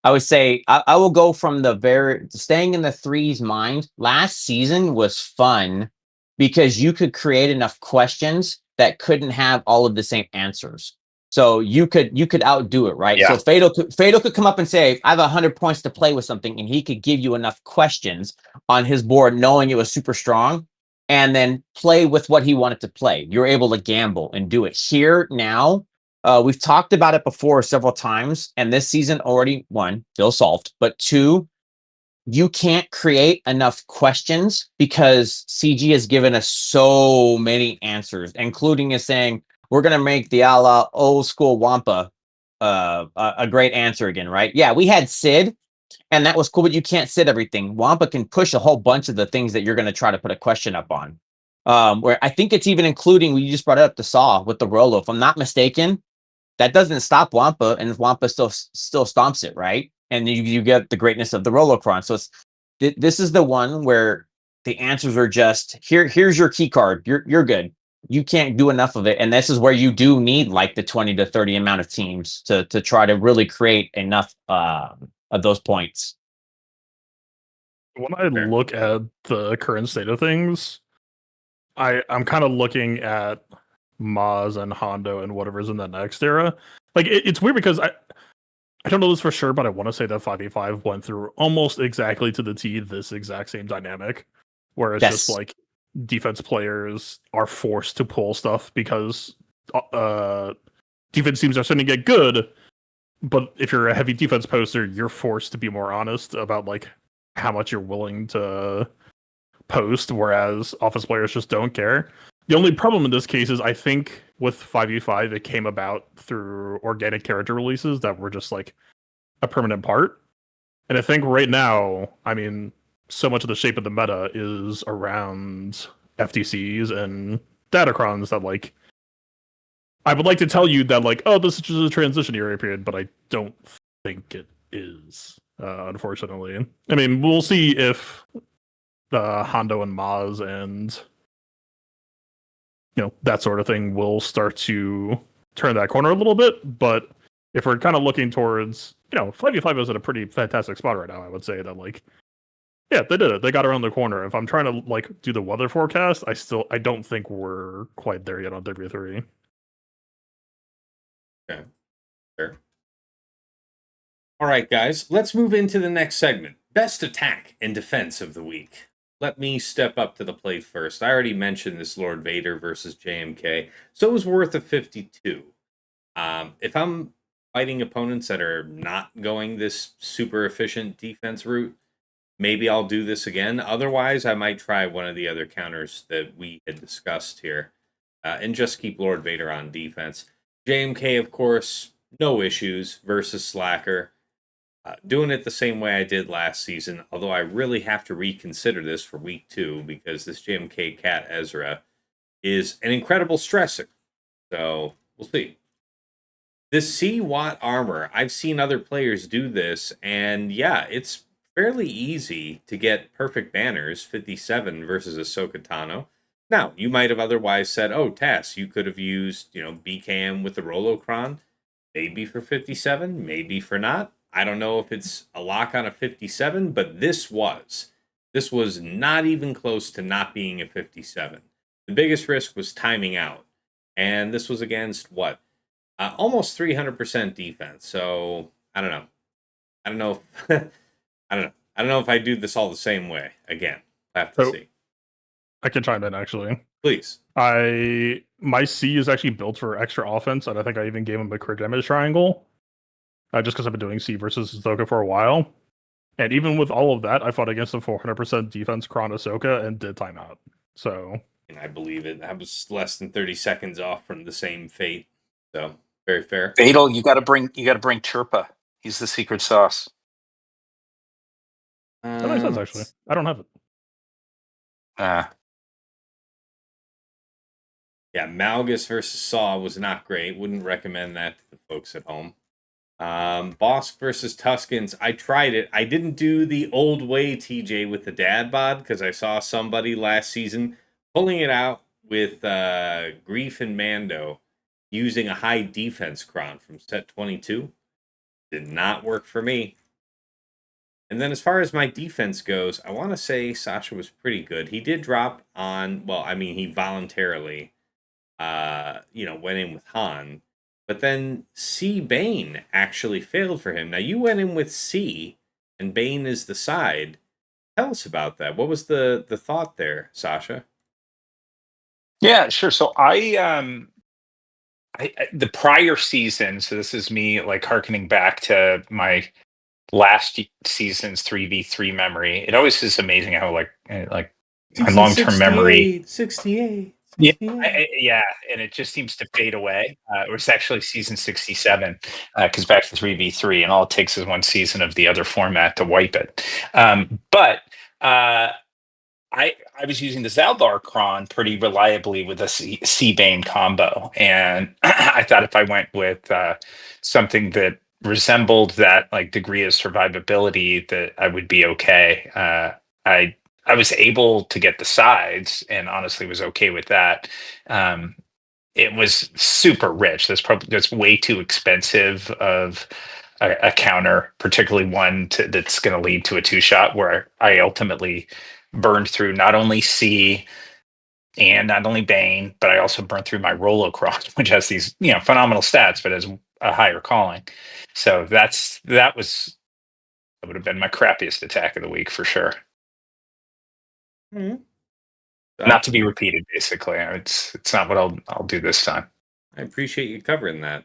I would say I will go from the very staying in the threes mind. Last season was fun because you could create enough questions that couldn't have all of the same answers. So you could outdo it, right? yeah, So Fatal could come up and say, I have 100 points to play with something, and he could give you enough questions on his board, knowing it was super strong, and then play with what he wanted to play. You're able to gamble and do it. Here now, we've talked about it before several times, and this season already, one, Phil solved, but two, you can't create enough questions because CG has given us so many answers, including us saying we're gonna make the a la old school Wampa a great answer again, right? Yeah, we had Sid, and that was cool, but you can't sit everything. Wampa can push a whole bunch of the things that you're gonna try to put a question up on. Where I think it's even including, we just brought it up, the Saw with the Rolo. If I'm not mistaken, that doesn't stop Wampa, and Wampa still stomps it, right? And you get the greatness of the Rolocron. So this is the one where the answers are just here's your key card. You're good. You can't do enough of it, and this is where you do need like the 20 to 30 amount of teams to try to really create enough of those points. When I Fair. look at the current state of things, I'm kind of looking at Maz and Hondo and whatever's in the next era. Like it's weird because I don't know this for sure, but I want to say that 5v5 went through almost exactly to the T this exact same dynamic, where it's just Yes. like defense players are forced to pull stuff because defense teams are starting to get good. But if you're a heavy defense poster, you're forced to be more honest about like how much you're willing to post, whereas offense players just don't care. The only problem in this case is I think with 5v5 it came about through organic character releases that were just like a permanent part. And I think right now, I mean, so much of the shape of the meta is around FTCs and datacrons that like I would like to tell you that like, oh, this is just a transition period, but I don't think it is, unfortunately. I mean, we'll see if Hondo and Maz and that sort of thing will start to turn that corner a little bit. But if we're kind of looking towards, 5v5 is in a pretty fantastic spot right now, I would say that like, yeah, they did it. They got around the corner. If I'm trying to like do the weather forecast, I don't think we're quite there yet on W3. Okay. Fair. All right, guys, let's move into the next segment. Best attack and defense of the week. Let me step up to the plate first. I already mentioned this Lord Vader versus JMK, so it was worth a 52. If I'm fighting opponents that are not going this super efficient defense route, maybe I'll do this again. Otherwise, I might try one of the other counters that we had discussed here and just keep Lord Vader on defense. JMK, of course, no issues versus Slacker. Doing it the same way I did last season, although I really have to reconsider this for week 2 because this JMK Cat Ezra is an incredible stressor. So we'll see. This C-Watt armor, I've seen other players do this, and yeah, it's fairly easy to get perfect banners, 57 versus Ahsoka Tano. Now, you might have otherwise said, oh, Tass, you could have used, BKM with the Rolocron, maybe for 57, maybe for not. I don't know if it's a lock on a 57, but this was. This was not even close to not being a 57. The biggest risk was timing out. And this was against what? Almost 300% defense. So I don't know. I don't know. I don't know. I don't know if I do this all the same way. Again, I have to So see. I can chime in actually. Please. My C is actually built for extra offense, and I think I even gave him a crit damage triangle. Just because I've been doing C versus Ahsoka for a while. And even with all of that, I fought against a 400% defense Kron Ahsoka and did timeout. So And I believe it. I was less than 30 seconds off from the same fate. So very fair. Fatal, you got to bring Chirpa. He's the secret sauce. that makes sense actually. I don't have it. Yeah, Malgus versus Saw was not great. Wouldn't recommend that to the folks at home. Bosk versus Tuskens. I tried it. I didn't do the old way, TJ, with the dad bod because I saw somebody last season pulling it out with Grief and Mando using a high defense Kron from set 22. Did not work for me. And then as far as my defense goes, I want to say Sasha was pretty good. He did drop on, well, I mean, he voluntarily, went in with Han. But then C. Bane actually failed for him. Now, you went in with C, and Bane is the side. Tell us about that. What was the thought there, Sasha? Yeah, sure. So the prior season. So this is me like harkening back to my last season's 3v3 memory. It always is amazing how like my long-term memory 68. yeah, yeah, and it just seems to fade away. It was actually season 67, because back to 3v3, and all it takes is one season of the other format to wipe it. But I was using the Zaldar Kron pretty reliably with a C-Bane combo, and I thought if I went with something that resembled that like degree of survivability, that I would be okay. I was able to get the sides, and honestly was okay with that. It was super rich. That's way too expensive of a counter, particularly one that's going to lead to a 2-shot where I ultimately burned through not only C and not only Bane, but I also burned through my Rolocross, which has these phenomenal stats, but has a higher calling. So that would have been my crappiest attack of the week for sure. Mm-hmm. Not to be repeated, basically. It's not what I'll do this time. I appreciate you covering that.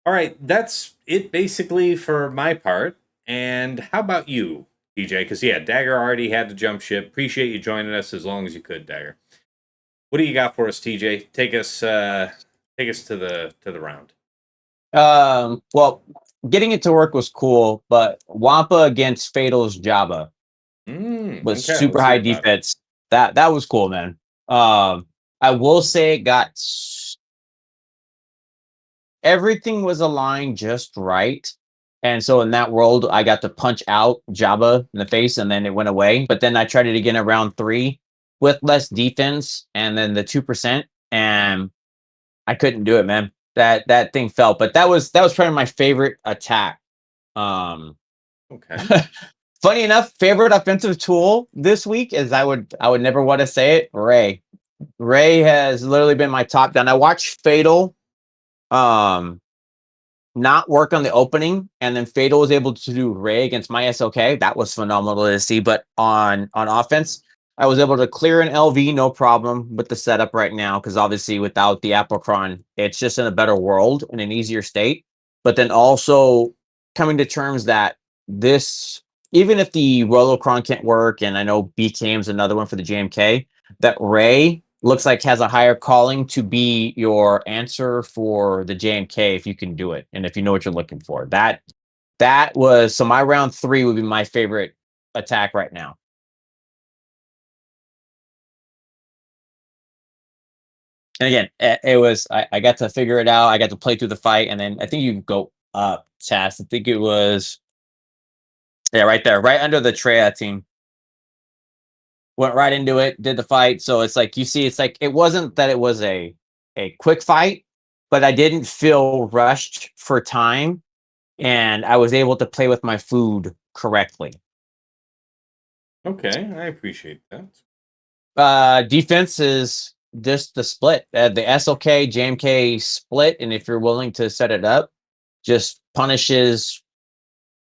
All right, that's it basically for my part. And how about you, DJ? Because Dagger already had to jump ship. Appreciate you joining us as long as you could, Dagger. What do you got for us, TJ? Take us to the round. Well, getting it to work was cool, but Wampa against Fatal's Jabba was super high defense. That was cool, man. I will say it got everything was aligned just right. And so in that world, I got to punch out Jabba in the face and then it went away. But then I tried it again around 3 with less defense and then the 2%. And I couldn't do it, man. That thing fell. But that was probably my favorite attack. Okay. Funny enough, favorite offensive tool this week is I would never want to say it. Ray has literally been my top down. I watched Fatal not work on the opening, and then Fatal was able to do Ray against my SOK. That was phenomenal to see. But on offense, I was able to clear an LV, no problem with the setup right now, because obviously without the Apocron, it's just in a better world, in an easier state. But then also coming to terms that this, even if the Rolocron can't work, and I know BKM is another one for the JMK, that Ray looks like has a higher calling to be your answer for the JMK if you can do it and if you know what you're looking for. That was, so my round 3 would be my favorite attack right now. And again, it was I got to figure it out. I got to play through the fight, and then I think you go up, Tass. I think it was right there, right under the Treya team. Went right into it, did the fight. So it's like, you see, it's like, it wasn't that it was a quick fight, but I didn't feel rushed for time, and I was able to play with my food correctly. Okay, I appreciate that. Defense is just the split, the SOK JMK split, and if you're willing to set it up, just punishes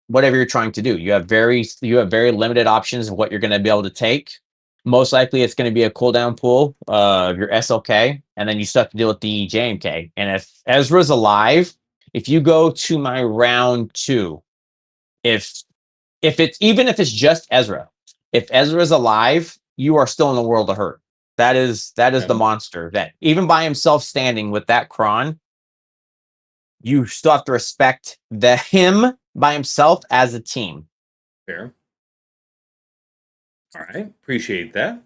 whatever you're trying to do. You have very limited options of what you're going to be able to take. most likely it's going to be a cooldown pool of your SLK, and then you still have to deal with the JMK. And if Ezra's alive, if you go to my round 2, if it's even if it's just Ezra, if Ezra's alive, you are still in the world of hurt. That is the monster that even by himself standing with that Kron, you still have to respect him by himself as a team. Fair. All right. Appreciate that.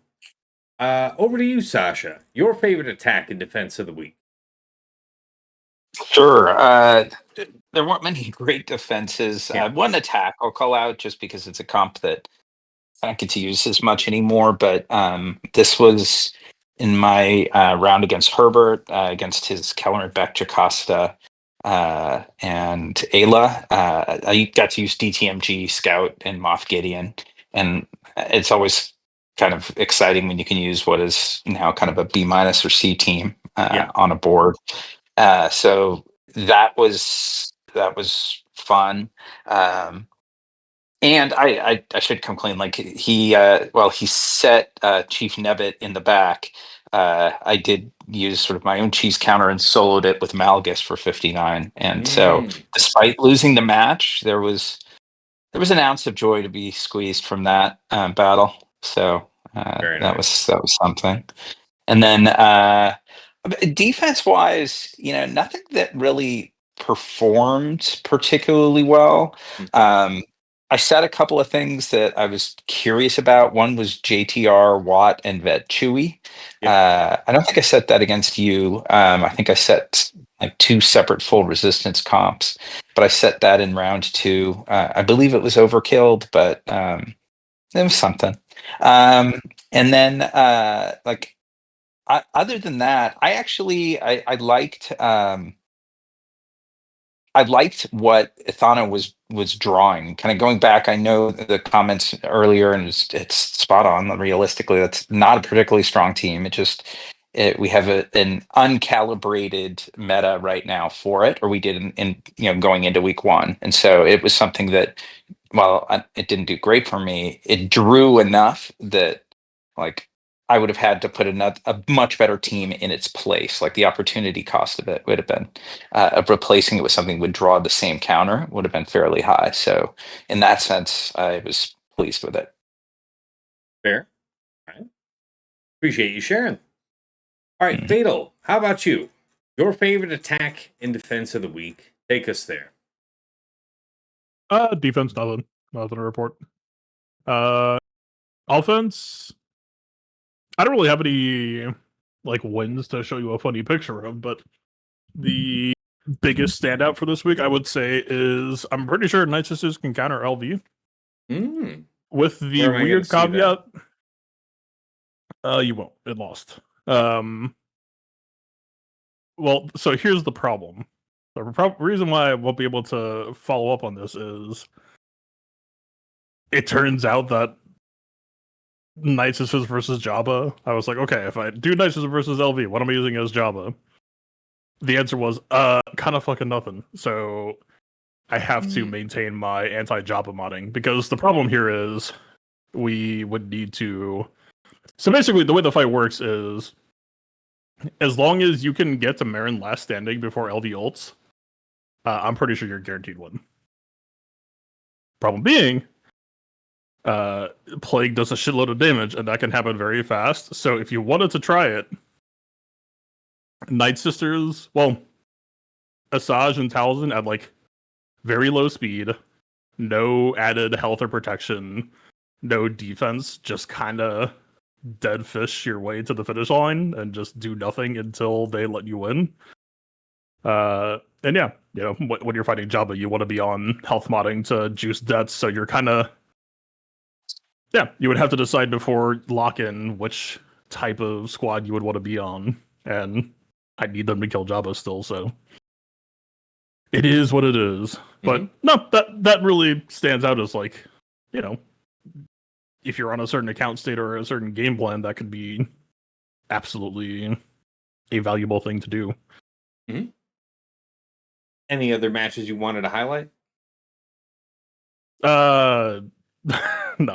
Over to you, Sasha. Your favorite attack and defense of the week. Sure. There weren't many great defenses. Yeah. One attack I'll call out just because it's a comp that I don't get to use as much anymore. But this was in my round against Herbert, against his Kellerman, Beck, Jocasta, and Ayla. I got to use DTMG, Scout, and Moff Gideon. And it's always kind of exciting when you can use what is now kind of a B- or C team on a board. So that was fun. And I should complain, like he set Chief Nebbit in the back. I did use sort of my own cheese counter and soloed it with Malgus for 59. And so despite losing the match, there was an ounce of joy to be squeezed from that battle. So Very that nice. was something. And then defense wise, nothing that really performed particularly well. I said a couple of things that I was curious about. One was JTR, Watt, and Vet Chewy. I don't think I set that against you. I think I set like 2 separate full resistance comps, but I set that in round 2. I believe it was overkilled, but it was something. And then other than that, I liked what Ithana was drawing. Kind of going back, I know the comments earlier, and it's spot on. Realistically, that's not a particularly strong team. We have an uncalibrated meta right now for it, or we did in going into week 1, and so it was something that, while it didn't do great for me, it drew enough that like I would have had to put a much better team in its place. Like the opportunity cost of it would have been of replacing it with something that would draw the same counter would have been fairly high. So in that sense, I was pleased with it. Fair. All right. Appreciate you sharing. All right, Mhm. Fatal, how about you? Your favorite attack and defense of the week. Take us there. Defense, nothing to report. Offense, I don't really have any like wins to show you a funny picture of, but the biggest standout for this week, I would say, is I'm pretty sure Night Sisters can counter LV with the Where am I gonna weird see that? caveat. You won't. It lost. Well, so here's the problem. The reason why I won't be able to follow up on this is it turns out that Night Sisters versus Jabba, I was like, okay, if I do Night Sisters versus LV, what am I using as Jabba? The answer was, kind of fucking nothing. So I have to maintain my anti-Jabba modding, because the problem here is we would need to... So basically, the way the fight works is, as long as you can get to Marin last standing before LV ults, I'm pretty sure you're guaranteed win. Problem being, Plague does a shitload of damage, and that can happen very fast. So if you wanted to try it, Night Sisters, well, Asajj and Talzin at like very low speed, no added health or protection, no defense, just kind of dead fish your way to the finish line and just do nothing until they let you win. And yeah, when you're fighting Jabba, you want to be on health modding to juice deaths, so you're kind of... Yeah, you would have to decide before lock-in which type of squad you would want to be on, and I need them to kill Jabba still, so it is what it is. But no, that really stands out as like, if you're on a certain account state or a certain game plan, that could be absolutely a valuable thing to do. Any other matches you wanted to highlight? Not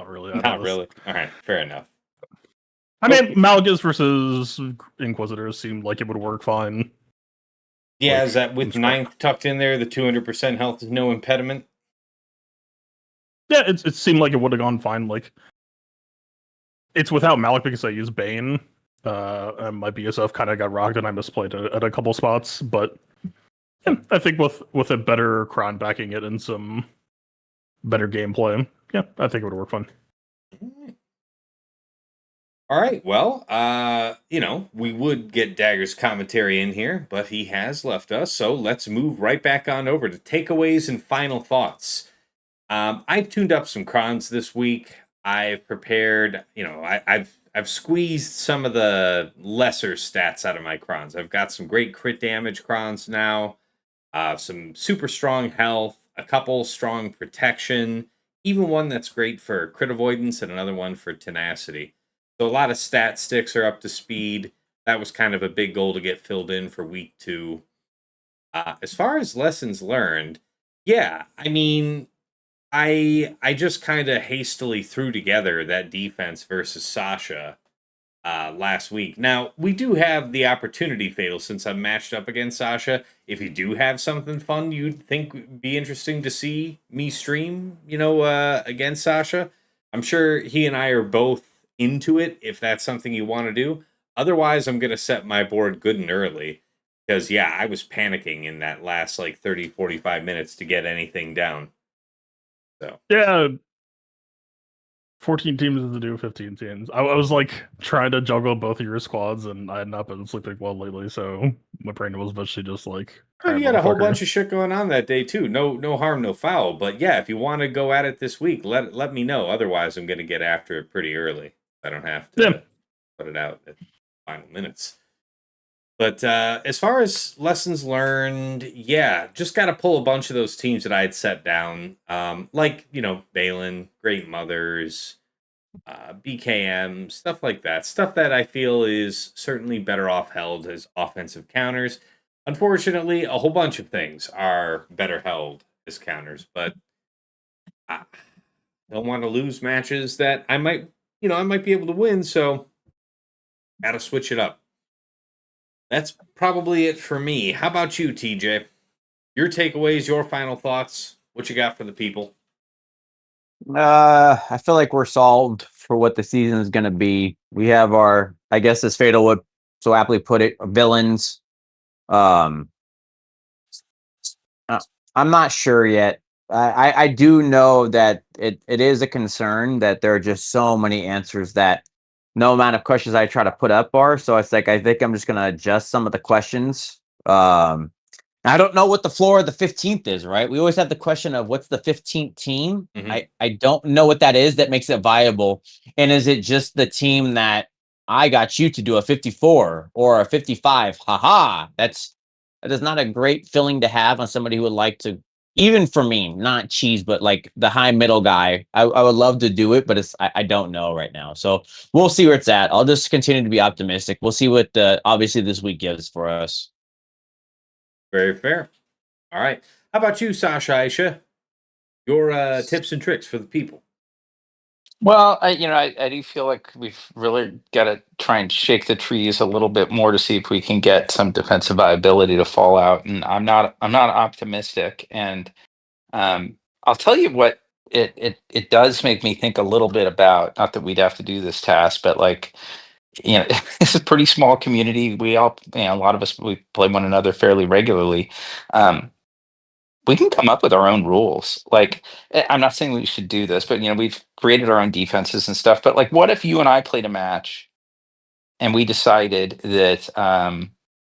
really. Not really. All right, fair enough. I mean, Okay. Malgus versus Inquisitors seemed like it would work fine. Yeah, Like, is that with I'm ninth tucked in there, the 200% health is no impediment? Yeah, it seemed like it would have gone fine. Like, it's without Malik because I use Bane. And my BSF kind of got rocked and I misplayed at a couple spots, but yeah, I think with a better Kron backing it and some better gameplay, yeah, I think it would work fine. All right. Well, we would get Dagger's commentary in here, but he has left us. So let's move right back on over to takeaways and final thoughts. I've tuned up some crons this week. I've prepared, I've squeezed some of the lesser stats out of my crons. I've got some great crit damage crons now, some super strong health, a couple strong protection, even one that's great for crit avoidance, and another one for tenacity. So a lot of stat sticks are up to speed. That was kind of a big goal to get filled in for week 2. As far as lessons learned, yeah, I mean, I just kind of hastily threw together that defense versus Sasha last week. Now, we do have the opportunity fatal since I'm matched up against Sasha. If you do have something fun you'd think would be interesting to see me stream, against Sasha, I'm sure he and I are both into it if that's something you want to do. Otherwise, I'm going to set my board good and early because, yeah, I was panicking in that last 30, 45 minutes to get anything down. So, Yeah, 14 teams is to do 15 teams. I was like trying to juggle both of your squads, and I had not been sleeping well lately, so my brain was eventually just like, well, all you right, got a whole motherfucker. bunch of shit going on that day too. No harm, no foul. But yeah, if you want to go at it this week, let me know. Otherwise, I'm going to get after it pretty early. I don't have to Yeah. put it out at the final minutes. But as far as lessons learned, yeah, just got to pull a bunch of those teams that I had set down, Balin, Great Mothers, BKM, stuff like that. Stuff that I feel is certainly better off held as offensive counters. Unfortunately, a whole bunch of things are better held as counters, but I don't want to lose matches that I might be able to win, so gotta switch it up. That's probably it for me. How about you, TJ? Your takeaways, your final thoughts, what you got for the people? I feel like we're solved for what the season is going to be. We have our, I guess, as Fatal would so aptly put it, villains. Um, uh, I'm not sure yet. I do know that it is a concern that there are just so many answers that no amount of questions I try to put up are. So it's like I think I'm just going to adjust some of the questions. I don't know what the floor of the 15th is, right? We always have the question of what's the 15th team. Mhm. I don't know what that is that makes it viable. And is it just the team that I got you to do a 54 or a 55? Haha. That is not a great feeling to have on somebody who would like to, even for me, not cheese, but like the high middle guy. I would love to do it, but I don't know right now. So we'll see where it's at. I'll just continue to be optimistic. We'll see what obviously this week gives for us. Very fair. All right. How about you, Sasha Aisha? Your tips and tricks for the people. Well, I do feel like we've really got to try and shake the trees a little bit more to see if we can get some defensive viability to fall out. And I'm not optimistic. And I'll tell you what it does make me think a little bit about. Not that we'd have to do this task, but like it's a pretty small community. We all, a lot of us we play one another fairly regularly. Um, we can come up with our own rules. Like, I'm not saying we should do this, but we've created our own defenses and stuff. But like, what if you and I played a match and we decided that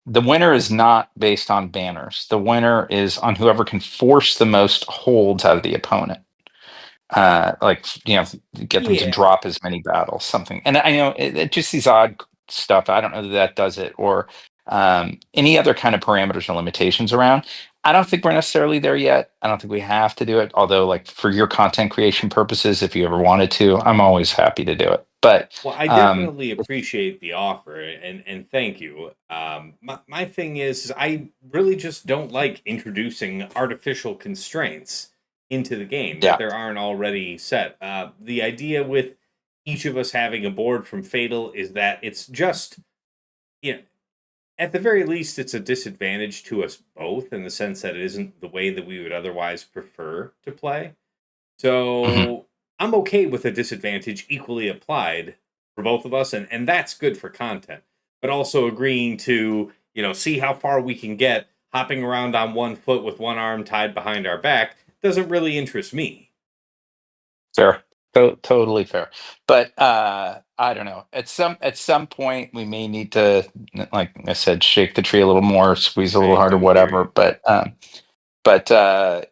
the winner is not based on banners. The winner is on whoever can force the most holds out of the opponent. Like get them to Yeah. drop as many battles, something. And I know it just these odd stuff. I don't know that does it, or any other kind of parameters and limitations around. I don't think we're necessarily there yet. I don't think we have to do it. Although, like for your content creation purposes, if you ever wanted to, I'm always happy to do it. But Well, I um, definitely appreciate the offer and thank you. My thing is I really just don't like introducing artificial constraints into the game that yeah, there aren't already set. The idea with each of us having a board from Fatal is that it's just, at the very least, it's a disadvantage to us both in the sense that it isn't the way that we would otherwise prefer to play. So I'm okay with a disadvantage equally applied for both of us, and that's good for content. But also agreeing to, see how far we can get hopping around on one foot with one arm tied behind our back doesn't really interest me. Fair. Totally fair. But I don't know. At some point we may need to, like I said, shake the tree a little more, squeeze a little I harder, do hear whatever. you. But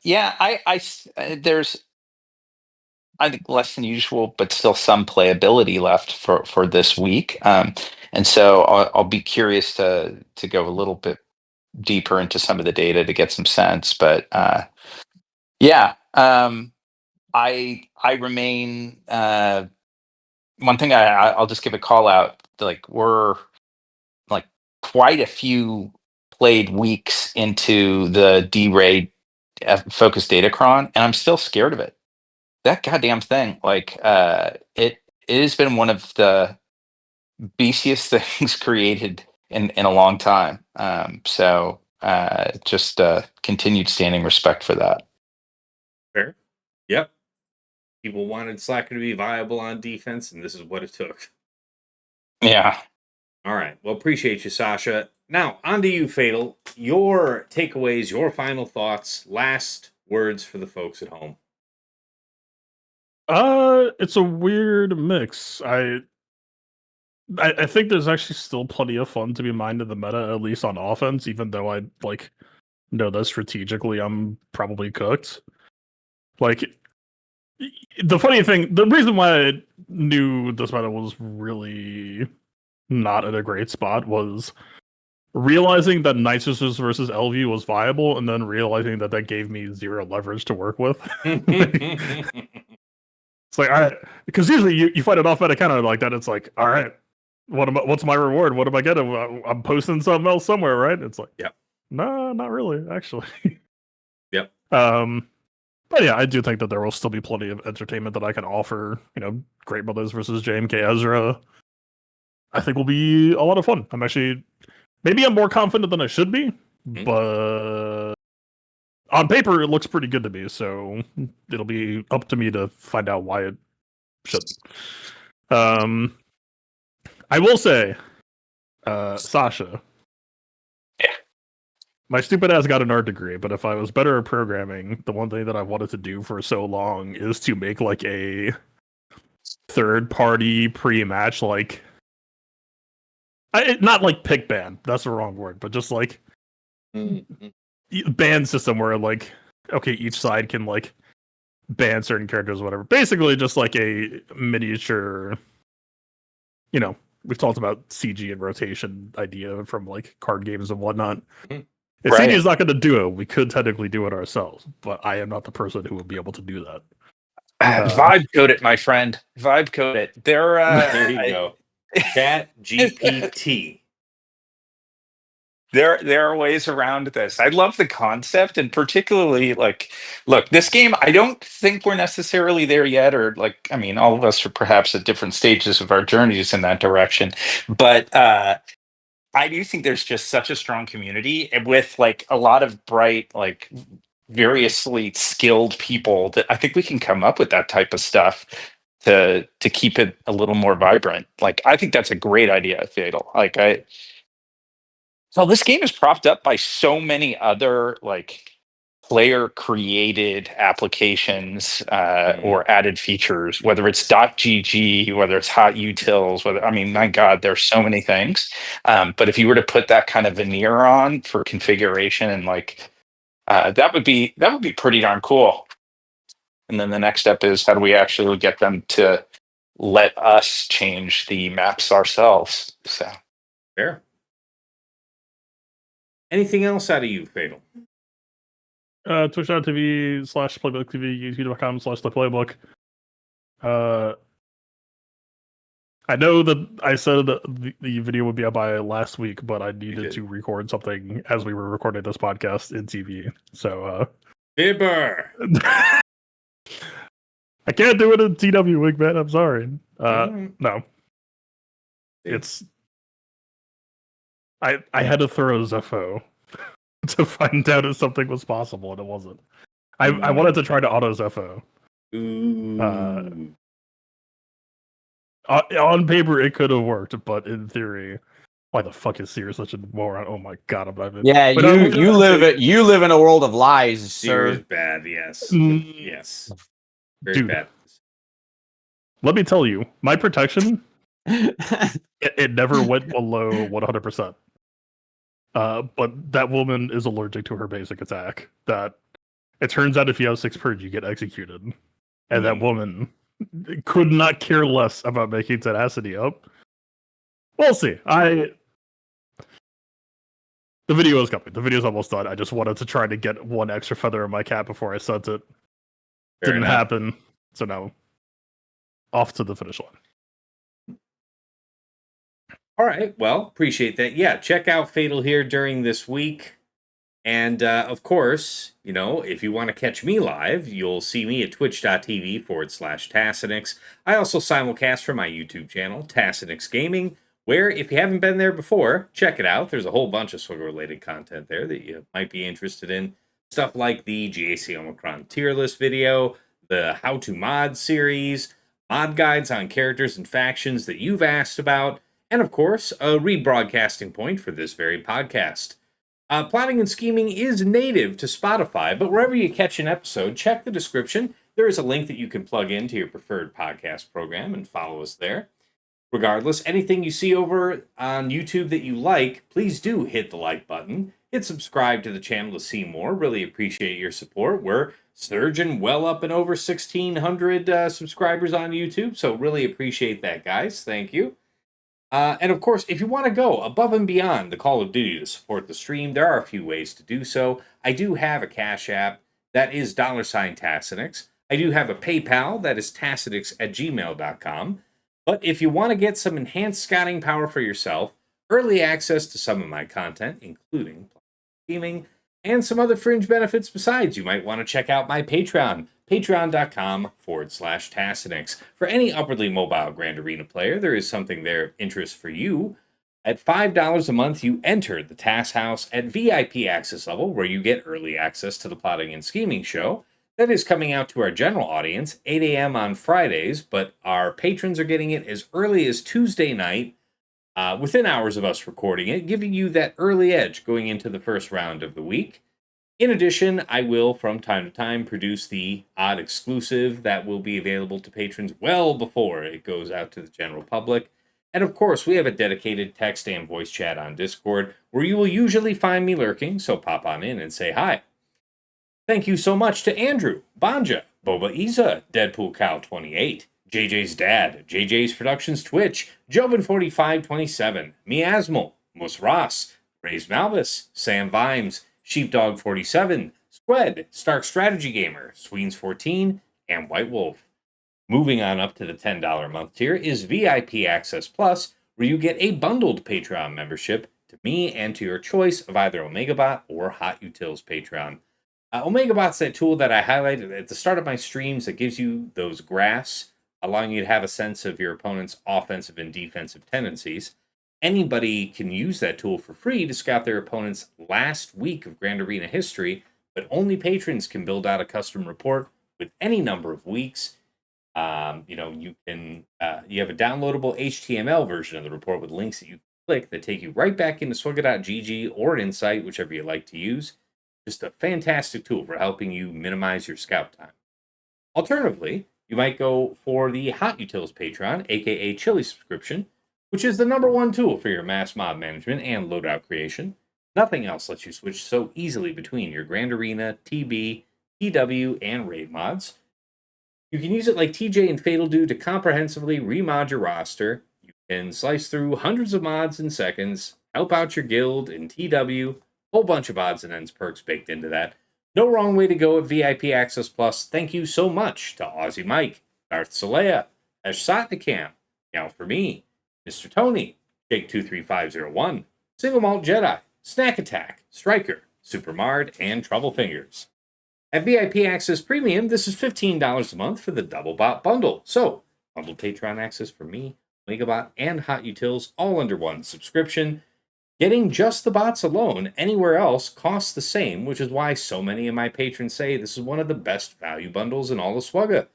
yeah, there's, I think, less than usual, but still some playability left for this week. And so I'll be curious to go a little bit deeper into some of the data to get some sense. But yeah, I remain. One thing I'll just give a call out. Like, we're like quite a few played weeks into the D-Ray focus Datacron, and I'm still scared of it. That goddamn thing, like, it has been one of the beastiest things created in a long time. So just continued standing respect for that. Fair. Yep. People wanted Slacker to be viable on defense, and this is what it took. Yeah. All right. Well, appreciate you, Sasha. Now, on to you, Fatal. Your takeaways, your final thoughts, last words for the folks at home. It's a weird mix. I think there's actually still plenty of fun to be mined in the meta, at least on offense, even though I know that strategically I'm probably cooked. Like, the funny thing, the reason why I knew this meta was really not in a great spot was realizing that Nitsus versus LV was viable, and then realizing that gave me zero leverage to work with. It's like, all right, because usually you fight it off meta counter like that. It's like, all right, what's my reward? What am I getting? I'm posting something else somewhere, right? It's like, yep. No, not really, actually. Yep. But yeah, I do think that there will still be plenty of entertainment that I can offer. Great Brothers versus JMK Ezra, I think will be a lot of fun. Maybe I'm more confident than I should be, but on paper it looks pretty good to me. So it'll be up to me to find out why it shouldn't. I will say, Sasha. Yeah. My stupid ass got an art degree, but if I was better at programming, the one thing that I wanted to do for so long is to make like a third-party pre-match, not like pick ban. That's the wrong word, but just like ban system where okay, each side can ban certain characters or whatever. Basically, just like a miniature. We've talked about CG and rotation idea from card games and whatnot. If Right. CG is not going to do it, we could technically do it ourselves, but I am not the person who will be able to do that. Vibe code it, my friend. Vibe code it. There you go. Chat GPT. There are ways around this. I love the concept, and particularly look, this game, I don't think we're necessarily there yet, or all of us are perhaps at different stages of our journeys in that direction. But I do think there's just such a strong community, and with a lot of bright, variously skilled people, that I think we can come up with that type of stuff to keep it a little more vibrant. I think that's a great idea, Fatal. So this game is propped up by so many other player created applications or added features, whether it's .gg, whether it's hot utils, my God, there's so many things. But if you were to put that kind of veneer on for configuration and that would be pretty darn cool. And then the next step is, how do we actually get them to let us change the maps ourselves? So fair. Anything else out of you, Fatal? Twitch.tv/playbook.tv, youtube.com/theplaybook. I know that I said that the video would be up by last week, but I needed to record something as we were recording this podcast in TV. So, Fibber! I can't do it in TW Week, man. I'm sorry. No. It's I had to throw a Zepho to find out if something was possible, and it wasn't. I wanted to try to auto Zepho. Ooh. On paper, it could have worked, but in theory, why the fuck is Seer such a moron? Oh my god, I'm not even. Yeah, But you live in a world of lies, Seer is sir. bad, yes. Mm. Yes. Very Dude. bad. Let me tell you, my protection, it never went below 100%. But that woman is allergic to her basic attack. That it turns out if you have 6 purge, you get executed. And that woman could not care less about making tenacity up. We'll see. The video is coming. The video's almost done. I just wanted to try to get one extra feather in my cap before I sent it. Fair Didn't enough. happen. So now, off to the finish line. All right. Well, appreciate that. Yeah, check out Fatal here during this week. And of course, you know, if you want to catch me live, you'll see me at twitch.tv/Tassenix. I also simulcast from my YouTube channel, Tassenix Gaming, where if you haven't been there before, check it out. There's a whole bunch of Swiggle-related content there that you might be interested in. Stuff like the GAC Omicron tier list video, the How to Mod series, mod guides on characters and factions that you've asked about, and of course, a rebroadcasting point for this very podcast. Plotting and Scheming is native to Spotify, but wherever you catch an episode, check the description. There is a link that you can plug into your preferred podcast program and follow us there. Regardless, anything you see over on YouTube that you like, please do hit the like button. Hit subscribe to the channel to see more. Really appreciate your support. We're surging well up and over 1,600 subscribers on YouTube, so really appreciate that, guys. Thank you. And of course, if you want to go above and beyond the Call of Duty to support the stream, there are a few ways to do so. I do have a Cash App that is $Tassenix. I do have a PayPal that is tassenix@gmail.com. But if you want to get some enhanced scouting power for yourself, early access to some of my content, including scheming, and some other fringe benefits besides, you might want to check out my Patreon, patreon.com/Tassenix. For any upwardly mobile Grand Arena player, there is something there of interest for you. At $5 a month, you enter the Task House at VIP access level, where you get early access to the Plotting and Scheming show. That is coming out to our general audience, 8 a.m. on Fridays, but our patrons are getting it as early as Tuesday night, within hours of us recording it, giving you that early edge going into the first round of the week. In addition, I will, from time to time, produce the odd exclusive that will be available to patrons well before it goes out to the general public. And of course, we have a dedicated text and voice chat on Discord, where you will usually find me lurking, so pop on in and say hi. Thank you so much to Andrew, Banja, Boba Isa, Deadpool Cow 28, JJ's Dad, JJ's Productions Twitch, Jobin4527, Miasmal, Mus Ross, Raised Malbus, Sam Vimes, Sheepdog47, Squed, Stark Strategy Gamer, Sweens14, and White Wolf. Moving on up to the $10 a month tier is VIP Access Plus, where you get a bundled Patreon membership to me and to your choice of either OmegaBot or Hot Utils Patreon. OmegaBot's that tool that I highlighted at the start of my streams that gives you those graphs, allowing you to have a sense of your opponent's offensive and defensive tendencies. Anybody can use that tool for free to scout their opponent's last week of Grand Arena history, but only patrons can build out a custom report with any number of weeks. You have a downloadable HTML version of the report with links that you click that take you right back into swigga.gg or Insight, whichever you like to use. Just a fantastic tool for helping you minimize your scout time. Alternatively, you might go for the Hot Utils Patreon, aka Chili subscription, which is the #1 tool for your mass mob management and loadout creation. Nothing else lets you switch so easily between your Grand Arena, TB, TW, and Raid mods. You can use it like TJ and Fatal do to comprehensively remod your roster. You can slice through hundreds of mods in seconds, help out your guild in TW, whole bunch of odds and ends perks baked into that. No wrong way to go at VIP Access Plus. Thank you so much to Aussie Mike, Darth Solea, Ash Sotnicam, Now For Me, Mr. Tony, Jake23501, Single Malt Jedi, Snack Attack, Striker, Super Mard, and Trouble Fingers. At VIP Access Premium, this is $15 a month for the Double Bot Bundle. So, bundled Patreon access for me, Megabot, and Hot Utils all under one subscription. Getting just the bots alone anywhere else costs the same, which is why so many of my patrons say this is one of the best value bundles in all of Swugga.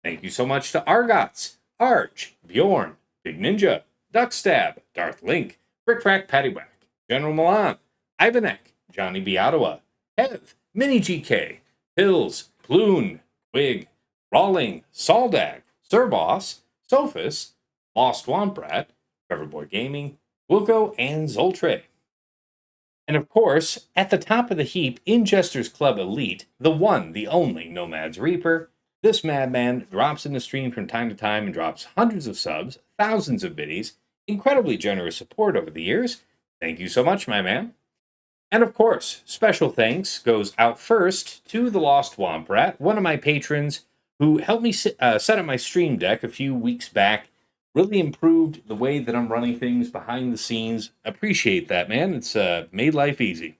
Thank you so much to Argots, Arch, Bjorn, Big Ninja, Duckstab, Darth Link, Brickfrack Paddywhack, General Milan, Ivanek, Johnny B. Ottawa, Hev, Mini GK, Hills, Ploon, Quig, Rawling, Saldag, Sir Boss, Sophus, Lost Womprat, Trevorboy Gaming, Wilco, and Zoltre. And of course, at the top of the heap in Jester's Club Elite, the one, the only Nomad's Reaper, this madman drops in the stream from time to time and drops hundreds of subs, thousands of biddies, incredibly generous support over the years. Thank you so much, my man. And of course, special thanks goes out first to the Lost Womprat, one of my patrons who helped me set up my stream deck a few weeks back. Really improved the way that I'm running things behind the scenes. Appreciate that, man. It's made life easy.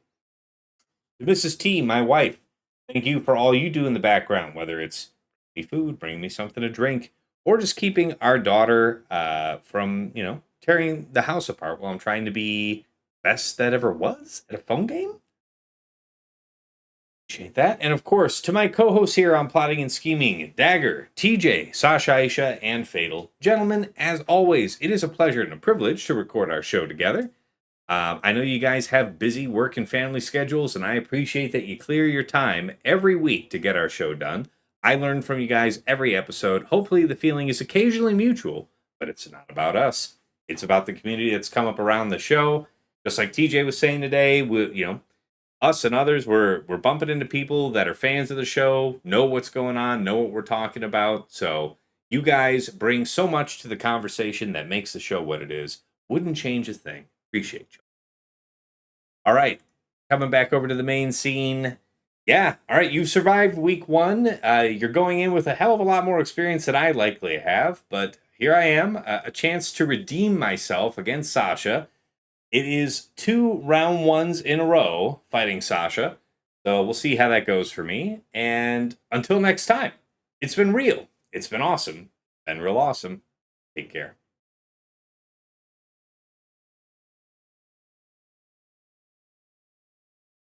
To Mrs. T, my wife, thank you for all you do in the background, whether it's me food, bringing me something to drink, or just keeping our daughter from, tearing the house apart while I'm trying to be best that ever was at a phone game. Appreciate that. And of course, to my co-hosts here on Plotting and Scheming, Dagger, TJ, Sasha Aisha, and Fatal. Gentlemen, as always, it is a pleasure and a privilege to record our show together. I know you guys have busy work and family schedules, and I appreciate that you clear your time every week to get our show done. I learn from you guys every episode. Hopefully the feeling is occasionally mutual, but it's not about us. It's about the community that's come up around the show. Just like TJ was saying today, us and others, we're bumping into people that are fans of the show, know what's going on, know what we're talking about. So you guys bring so much to the conversation that makes the show what it is. Wouldn't change a thing. Appreciate you. All right, coming back over to the main scene. Yeah, all right, you've survived week 1. You're going in with a hell of a lot more experience than I likely have, but here I am, a chance to redeem myself against Sasha. It is 2 round 1s in a row fighting Sasha, so we'll see how that goes for me. And until next time, it's been real. It's been awesome. Been real awesome. Take care.